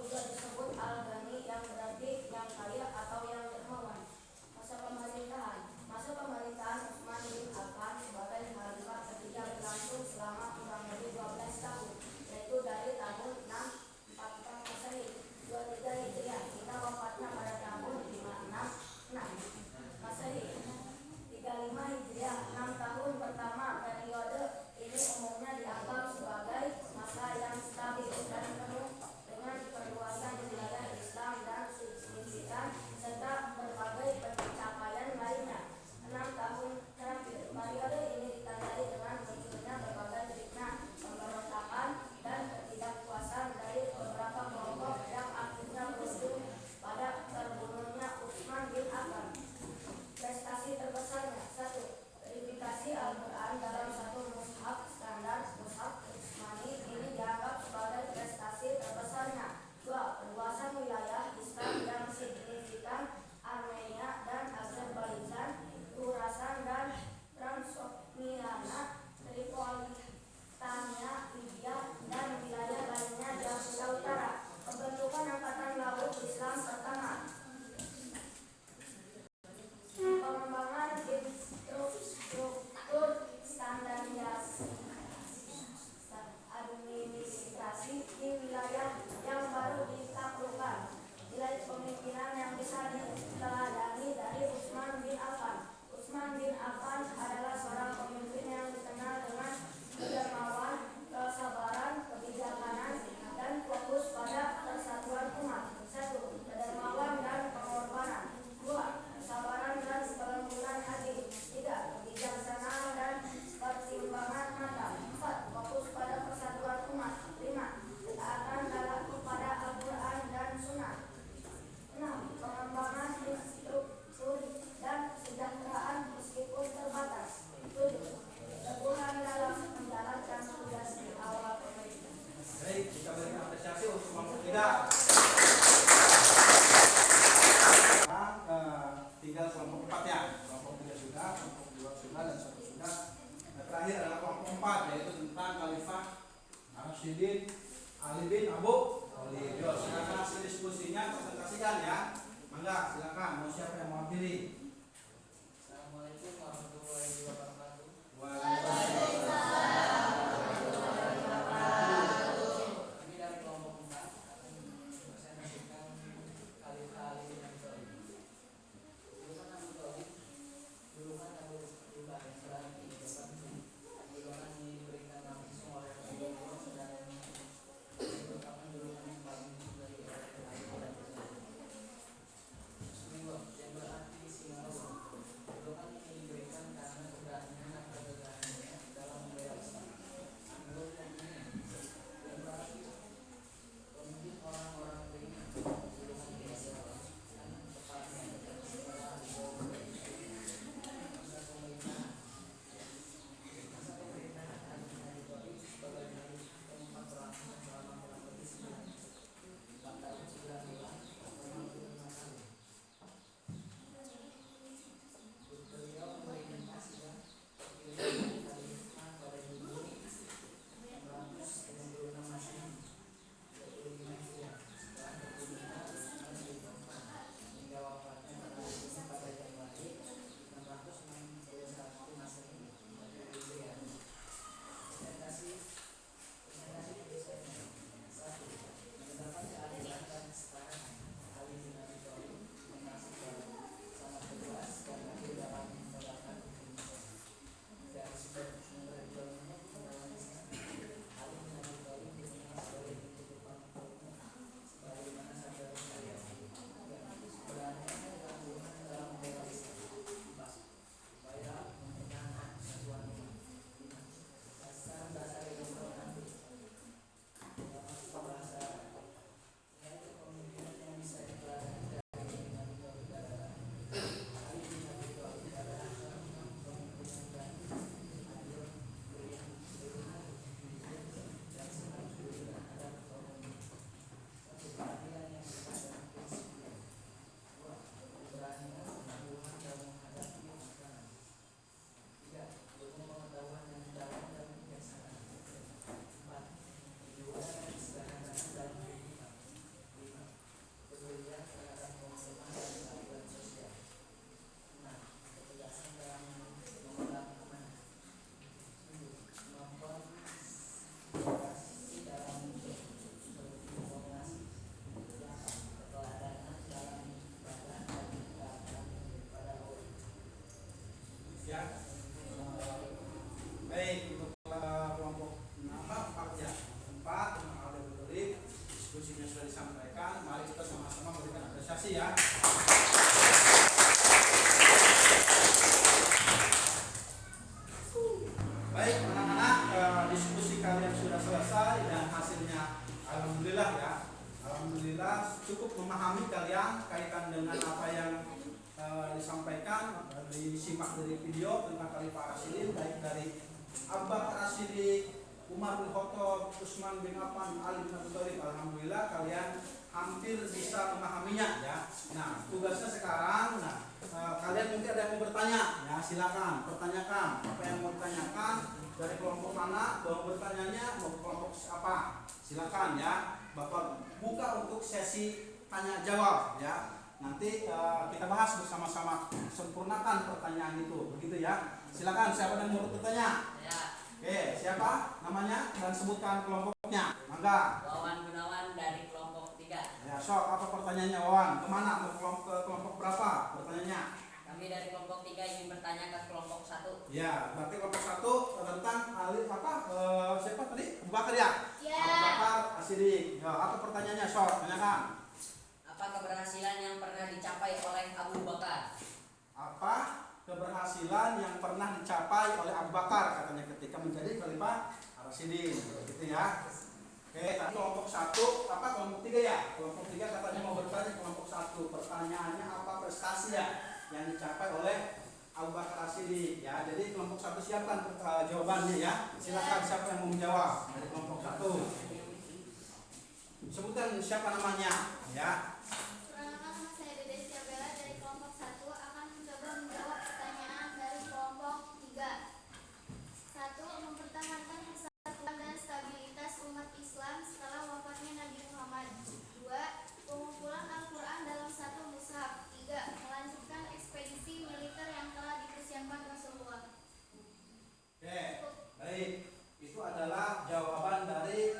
Serta pengembangan infrastruktur standarisasi administrasi di wilayah yang baru ditaklukkan. Nilai pemimpinan yang bisa diteladani dari Utsman bin Affan. Utsman bin Affan adalah seorang pemimpin yang dikenal dengan kedermawan, kesabaran, kebijaksanaan, dan fokus pada persatuan umat. 1. Kedermawan dan pengorbanan. 2. Kesabaran dan kelembutan hati. 3. Kebijaksanaan dan pertimbangan matang. 4. Fokus pada persatuan umat. 5. Ketaatan dalam kepada Al-Quran dan Sunnah. 6. Pengembangan infrastruktur dan kesejahteraan meskipun terbatas. 7. Keteguhan dalam menjalankan tugas di awal pemerintah. Baik, kita berikan apresiasi untuk kelompok 3. Tinggal kelompok 4 ya. Kelompok 3 sudah, kelompok 2 sudah, dan 1 sudah. Nah, terakhir adalah kelompok 4, yaitu tentang Khalifah Ar-Rasyidin Ali bin Abu Thalib. Yo, silakan hasil diskusinya presentasikan ya. Mangga, silakan. Mau siapa yang mau pilih? Assalamualaikum warahmatullahi wabarakatuh. Kami dari kelompok 4 akan mempresentasikan Khalifah Ali bin Abi Thalib. Julukan Abu Thalib, julukan Abu Abdullah yang selain kehidupan, julukan diberikan langsung oleh Rasulullah dan merupakan julukan yang paling dari ayat dan Bismillah yang berarti singa besar. Julukan ini diberikan karena keberanian dan kegagalannya dalam membela Islam. Menurut ini yang berarti pemimpin orang-orang beriman. Julukan ini adalah dan tepatnya kepada masa pemerintahan. Masa pemerintahan Ali bin Abi Thalib sebagai nabi keempat berlangsung selama kurang lebih 4 tahun 9 bulan 55 hari. Beliau mengimplementasikan pilihan khalifah pada Juni 666 Masehi, 25 Hijriah, setelah kepemimpinan Utsman bin Affan hingga wafatnya pada Januari 661 Masehi, 40 Hijriah. Presentasi tulisannya. 1. Menetapkan keadilan dan kesetaraan. Ali bin Abi Thalib memastikan sangat tegas dan adil dalam menegakkan hukum Islam. Dari sumber ilmunya dalam Islam, Ali bin Abi Thalib dikenal sebagai pintu gerbang umum, sebagaimana sabda Rasulullah. 3. Keberanian dan keanggunan dalam membela Islam. 4. Upaya mempertahankan persatuan umat. 5. Dasar-dasar demokrasi dalam bahasa Arab. Nilai kepemimpinan yang bisa diteladani dari Ali bin Abi Thalib adalah Ali bin Abi Thalib adalah seorang pemimpin yang berani, adil, beriman, jujur, dan sangat peduli terhadap kaum muslimin. 1. Keadilan yang bersih dan prinsipil. 2. Keberanian, ketangguhan dalam menghadapi tantangan. 3. Ilmu pengetahuan yang mendalam dan kebijaksanaan. 4. Kejujuran dan kesederhanaan dalam kehidupan. 5. Kepedulian terhadap kaum lemah dan keadilan sosial. 6. Ketegasan dalam memegang amanah. 7. Kemampuan komunikasi dalam berkomunikasi. 8. Keteladanan dalam ibadah dan ketaatan kepada Allah. Ya. Baik, untuk kelompok 4 ya. 4 tentang Ali bin Abi Thalib. Diskusinya sudah disampaikan. Mari kita sama-sama berikan apresiasi ya. Baik, anak-anak, diskusi kalian sudah selesai dan hasilnya alhamdulillah ya. Alhamdulillah cukup memahami kalian kaitan dengan apa yang disampaikan, disimak dari video tentang Khalifah Ar-Rasyidin, baik dari Abu Bakar As-Siddiq, Umar bin Khattab, Utsman bin Affan, Ali bin Abi Thalib. Alhamdulillah kalian hampir bisa memahaminya ya. Nah, tugasnya sekarang, kalian mungkin ada yang mau bertanya, ya silakan pertanyakan apa yang mau ditanyakan, dari kelompok mana, mau bertanyanya, mau kelompok apa, silakan ya. Bapak buka untuk sesi tanya jawab ya. Nanti kita bahas bersama-sama, sempurnakan pertanyaan itu, begitu ya. Silakan, siapa yang mau bertanya? Ya. Oke, siapa namanya dan sebutkan kelompoknya. Mangga. Wawan Gunawan dari kelompok 3. Ya, sok apa pertanyaannya Wawan? Kemana? Ke kelompok berapa pertanyaannya? Kami dari kelompok 3 ingin bertanya ke kelompok 1. Ya, berarti kelompok 1 tentang alif apa? Siapa tadi? Abu Bakar ya? Ya. Abu Bakar As-Siddiq. Ya, apa pertanyaannya? Sok, tanyakan. Apa keberhasilan yang pernah dicapai oleh Abu Bakar? Apa keberhasilan yang pernah dicapai oleh Abu Bakar katanya ketika menjadi Khalifah Ar-Rasyidin, gitu ya. Oke, tadi kelompok 1 apa kelompok 3 ya? Kelompok 3 katanya mau bertanya kelompok 1. Pertanyaannya apa prestasi ya yang dicapai oleh Abu Bakar As-Siddiq ya. Jadi kelompok 1 siapkan jawabannya ya. Silakan siapa yang mau menjawab dari kelompok 1. Sebutkan siapa namanya ya. Perkenalkan, nama saya Dede Siabela dari kelompok 1 akan mencoba menjawab pertanyaan dari kelompok 3. 1. Mempertahankan persatuan dan stabilitas umat Islam setelah wafatnya Nabi Muhammad. 2. Pengumpulan Al-Quran dalam satu mushaf. 3. Melanjutkan ekspedisi militer yang telah dipersiapkan Rasulullah. Oke, baik. Itu adalah jawaban dari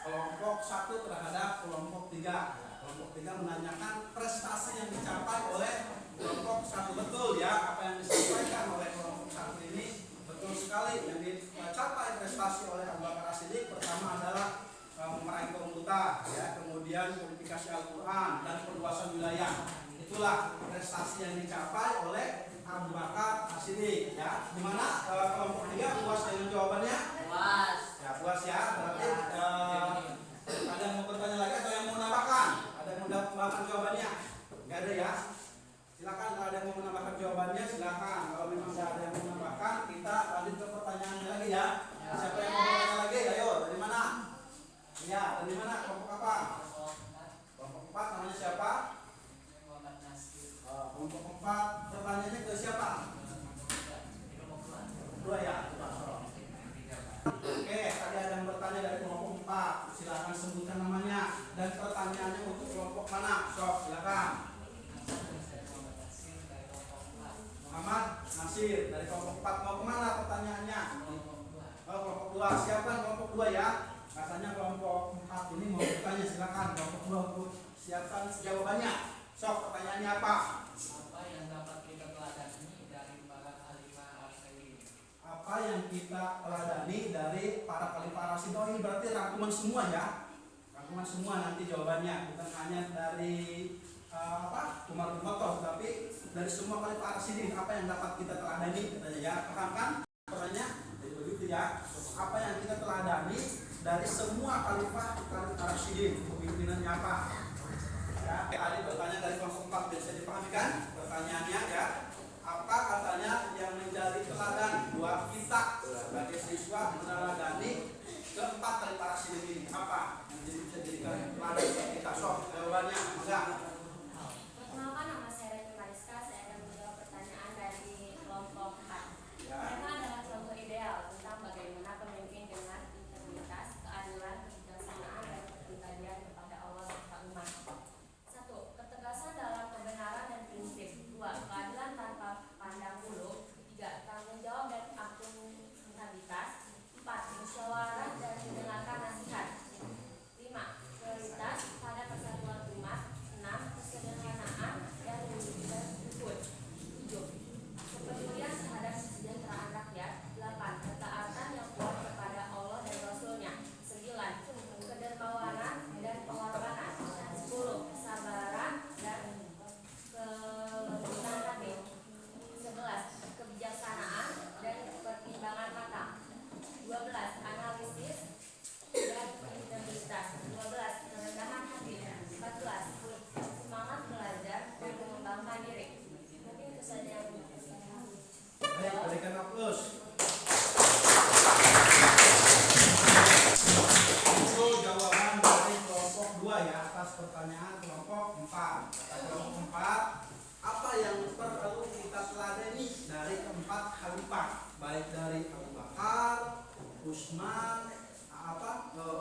kelompok 1 terhadap kelompok 3. Kelompok 3 menanyakan prestasi yang dicapai oleh kelompok 1. Betul ya, apa yang disampaikan oleh kelompok 1 ini betul sekali. Yang dicapai prestasi oleh Abu Bakar As-Siddiq pertama adalah meraih keunggulan ya, kemudian unifikasi Al-Quran dan perluasan wilayah. Itulah prestasi yang dicapai oleh Abu Bakar As-Siddiq ya. Dimana kelompok 3 puas dengan jawabannya? Puas. Ya, puas ya. Berarti ada yang mau bertanya lagi atau yang mau menambahkan? Ada yang mau menambahkan jawabannya? Enggak ada ya. Silakan kalau ada yang mau menambahkan jawabannya silakan. Kalau memang tidak ada yang mau menambahkan, kita lanjut ke pertanyaannya lagi ya. Siapa yang mau bertanya lagi? Ayo, dari mana? Ya, dari mana? Kelompok apa? Kelompok 4 namanya siapa? Kelompok 4 pertanyaannya ke siapa? Dua ya. Oke, tadi ada yang bertanya dari kelompok 4. Silakan sebutkan namanya dan pertanyaannya untuk kelompok mana? Sok, silakan. Muhammad Nasir dari kelompok 4 mau kemana pertanyaannya? Oh, kelompok 2. Siapkan kelompok 2 ya. Katanya kelompok 4 ini mau bertanya, silakan kelompok 2 siapkan jawabannya. Sok, pertanyaannya apa? Apa yang dapat kita teladani dari para khalifah Ar-Rasyidin? Apa yang kita teladani dari para khalifah Ar-Rasyidin? Oh, ini berarti rangkuman semua ya. Rangkuman semua nanti jawabannya, bukan hanya dari Umar bin Khattab, tapi dari semua khalifah Ar-Rasyidin. Apa yang dapat kita teladani katanya ya. Paham kan? Pertanyaannya jadi begitu ya. Apa yang kita teladani dari semua khalifah Ar-Rasyidin? Kepemimpinannya apa? Ya, tadi bertanya dari kelompok 4 bisa dipahami kan pertanyaannya ya. Apa katanya yang menjadi teladan buat kita sebagai siswa meneladani keempat kali para sidin ini? Apa yang bisa dijadikan teladan buat kita? Sok, jawabannya enggak? Perkenalkan, nama saya Reni Mariska. Saya akan menjawab pertanyaan dari kelompok 4. Ya. Mereka adalah contoh ideal tentang bagaimana pemimpin dengan integritas, keadilan, kebijaksanaan, dan kepribadian kepada Allah serta umat. 1. Ketegasan dalam kebenaran dan prinsip. 2. Keadilan tanpa pandang bulu. 3. Tanggung jawab dan akuntabilitas. 4. Musyawarah dan mendengarkan nasihat. 5. Prioritas pada persatuan umat. 6. Kesederhanaan dan rukun. 7. Kepedulian terhadap kesejahteraan rakyat. 8. Ketaatan yang kuat kepada Allah dan Rasulnya. 9. Kedermawanan dan pengorbanan. 10. Kesabaran dan kelembutan hati. 11. Kebijaksanaan dan pertimbangan matang. 12. Analisis dan integritas. 12. Kerendahan hati. 14. Semangat belajar dan mengembangkan diri. Mungkin itu saja yang bisa saya Baik, berikan aplaus. Itu jawaban dari kelompok 2 ya atas pertanyaan kelompok 4. Kata kelompok 4, apa yang perlu kita teladani dari keempat khalifah, baik dari Abu Bakar, Utsman,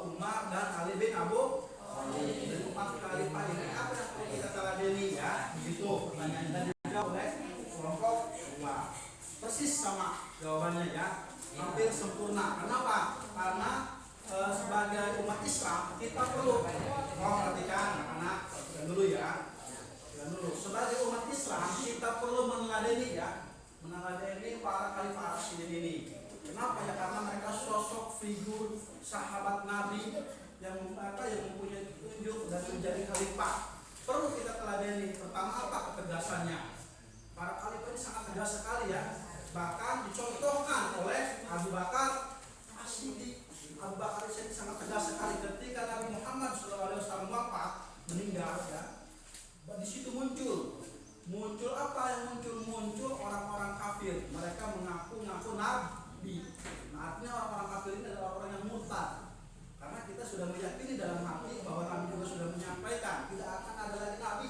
Umar dan Ali bin Abu Thalib. Dari 4 khalifah ini apa yang perlu pertanyaan dan dijawab oleh kelompok 2. Persis sama jawabannya ya, hampir sempurna. Kenapa? Karena sebagai umat Islam kita perlu perhatikan anak-anak dan dulu ya. Dan dulu sebagai umat Islam kita perlu meneladani ya, meneladani para khalifah Rasyidin ini. Kenapa ya? Karena mereka sosok figur sahabat Nabi yang mempunyai petunjuk dan menjadi khalifah. Perlu kita teladani. Pertama apa? Ketegasannya. Para khalifah ini sangat tegas sekali ya. Bahkan dicontohkan oleh Abu Bakar As-Siddiq. Abu Bakar ini sangat tegas sekali ketika Nabi Muhammad SAW wafat, meninggal ya. Di situ muncul apa yang muncul orang-orang kafir. Mereka mengaku nabi. Nah, artinya orang-orang kafir ini adalah orang yang murtad. Karena kita sudah meyakini dalam hati bahwa Nabi juga sudah menyampaikan tidak akan ada lagi nabi,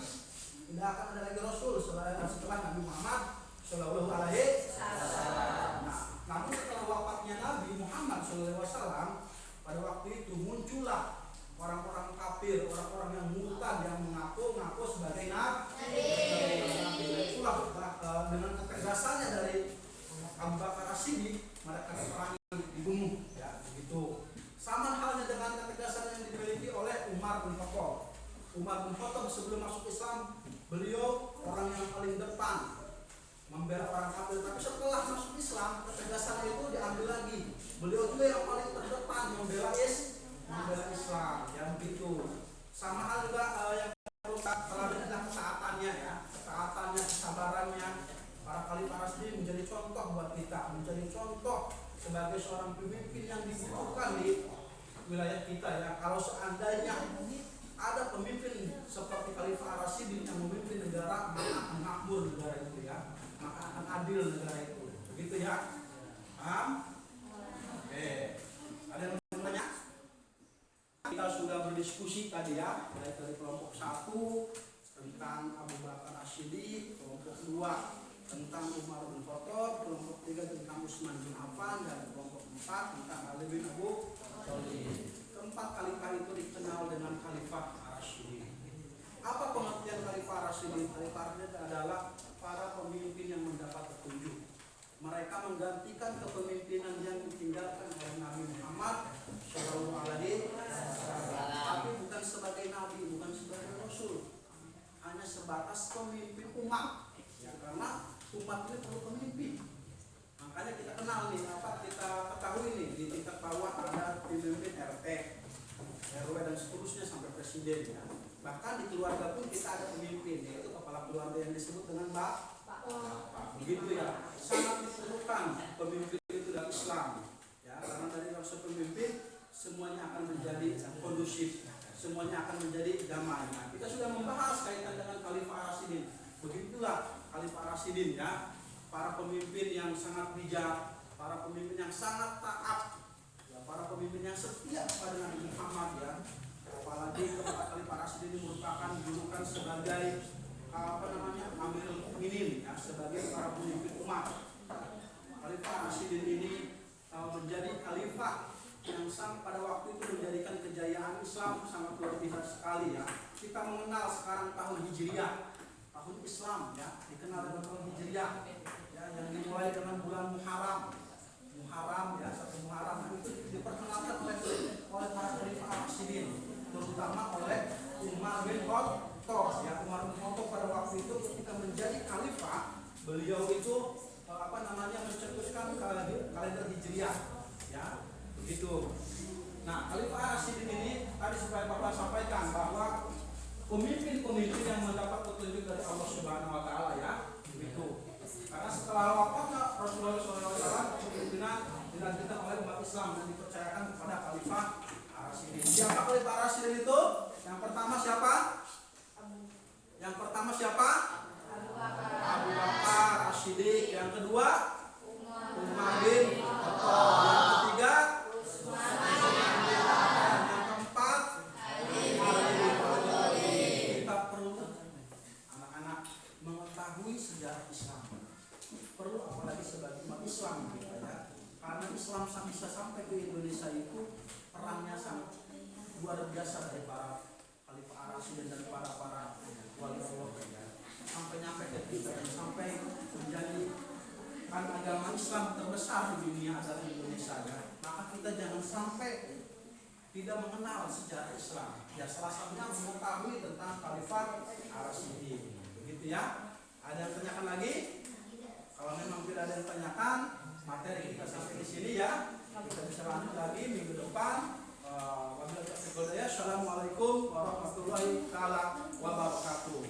tidak akan ada lagi rasul setelah Nabi Muhammad Shallallahu Alaihi Wasallam. Nah, namun setelah wafatnya Nabi Muhammad Shallallahu Alaihi Wasallam, pada waktu itu muncullah orang-orang kafir, orang-orang yang murtad yang mengaku sebagai nabi. Itulah dengan ketegasannya dari Abu Bakar As-Siddiq, mereka diperangi, dibunuh, ya begitu. Sama halnya dengan ketegasan yang dimiliki oleh Umar bin Khattab. Umar bin Khattab sebelum masuk Islam, beliau orang yang paling depan membela orang kafir. Tapi setelah masuk Islam, ketegasan itu diambil lagi. Beliau juga yang paling terdepan membela Islam, ya begitu. Sama hal juga yang perlu terlalu ketaatannya ya, ketaatannya, kesabarannya. Para khalifah Rasyidin menjadi contoh buat kita, menjadi contoh sebagai seorang pemimpin yang dibutuhkan di wilayah kita ya. Kalau seandainya ada pemimpin seperti Khalifah Rasyidin yang memimpin negara, maka akan makmur negara itu ya, maka akan adil negara itu, begitu ya. Paham? Oke. Ada yang mau bertanya? Kita sudah berdiskusi tadi ya, mulai dari kelompok 1 tentang Abu Bakar As-Siddiq, kelompok 2 tentang Umar bin Khattab, kelompok 3 tentang Utsman bin Affan, dan kelompok 4 tentang Ali bin Abu Thalib. Keempat khalifah itu dikenal dengan Khalifah Rasyidin. Apa pengertian Khalifah Rasyidin? Khalifah Rasyidin adalah para pemimpin yang mendapat petunjuk. Mereka menggantikan kepemimpinan yang ditinggalkan oleh Nabi Muhammad Shallallahu Alaihi Wasallam. Tapi bukan sebagai nabi, bukan sebagai rasul, hanya sebatas pemimpin umat. Ya, karena umat ini perlu pemimpin. Makanya kita kenal nih, kita ketahui nih di tingkat bawah ada pemimpin RT, RW dan seterusnya sampai presiden ya. Bahkan di keluarga pun kita ada pemimpin, yaitu kepala keluarga yang disebut dengan bapak. Begitu ya. Sangat diperlukan pemimpin itu dalam Islam. Ya, karena dari rasa pemimpin semuanya akan menjadi kondusif, semuanya akan menjadi damai. Nah, kita sudah membahas kaitan dengan Khalifah Rasyidin. Begitulah Khalifah Rasyidin ya, para pemimpin yang sangat bijak, para pemimpin yang sangat taat, ya, para pemimpin yang setia kepada Nabi Muhammad ya. Apalagi keempat Khalifah Rasyidin ini merupakan julukan sebagai Amirul Mukminin ya, sebagai para pemimpin umat. Khalifah Rasyidin ini menjadi khalifah yang pada waktu itu menjadikan kejayaan Islam sangat luar biasa sekali ya. Kita mengenal sekarang tahun Hijriah, tahun Islam ya, dikenal dengan tahun Hijriah ya, yang dimulai dengan bulan Muharram ya, 1 Muharram itu diperkenalkan oleh para khalifah Rasyidin, terutama oleh Umar bin Khattab ya. Umar bin Khattab pada waktu itu ketika menjadi khalifah, beliau itu mencetuskan kalender Hijriah ya, begitu. Nah, Khalifah Rasyidin ini tadi supaya Bapak sampaikan bahwa pemimpin-pemimpin yang mendapat petunjuk dari Allah Subhanahu wa taala ya, begitu. Karena setelah wafatnya Rasulullah SAW, kepemimpinan dilanjutkan oleh umat Islam dan dipercayakan kepada Khalifah Rasyidin. Siapa Khalifah Rasyidin itu? Yang pertama siapa? Abu Bakar As-Siddiq. Yang kedua Umar bin Khattab. Yang ketiga yang keempat Ali bin Abu Thalib. Kita perlu anak-anak mengetahui sejarah Islam. Perlu apalagi sebagai umat Islam kita ya. Karena Islam bisa sampai ke Indonesia itu perangnya sangat luar biasa dari para Khalifah Rasyidin dan para wali Allah ya. Sampai nyampe kan agama Islam terbesar di dunia adalah Indonesia ya. Maka kita jangan sampai tidak mengenal sejarah Islam. Ya salah satunya mengetahui tentang Khalifah Ar-Rasyidin. Begitu ya. Ada yang tanyakan lagi? Kalau memang tidak ada yang tanyakan, materi kita sampai di sini ya. Kita bisa lanjut lagi minggu depan. Wabillahi taufiq wal hidayah. Assalamualaikum warahmatullahi wabarakatuh.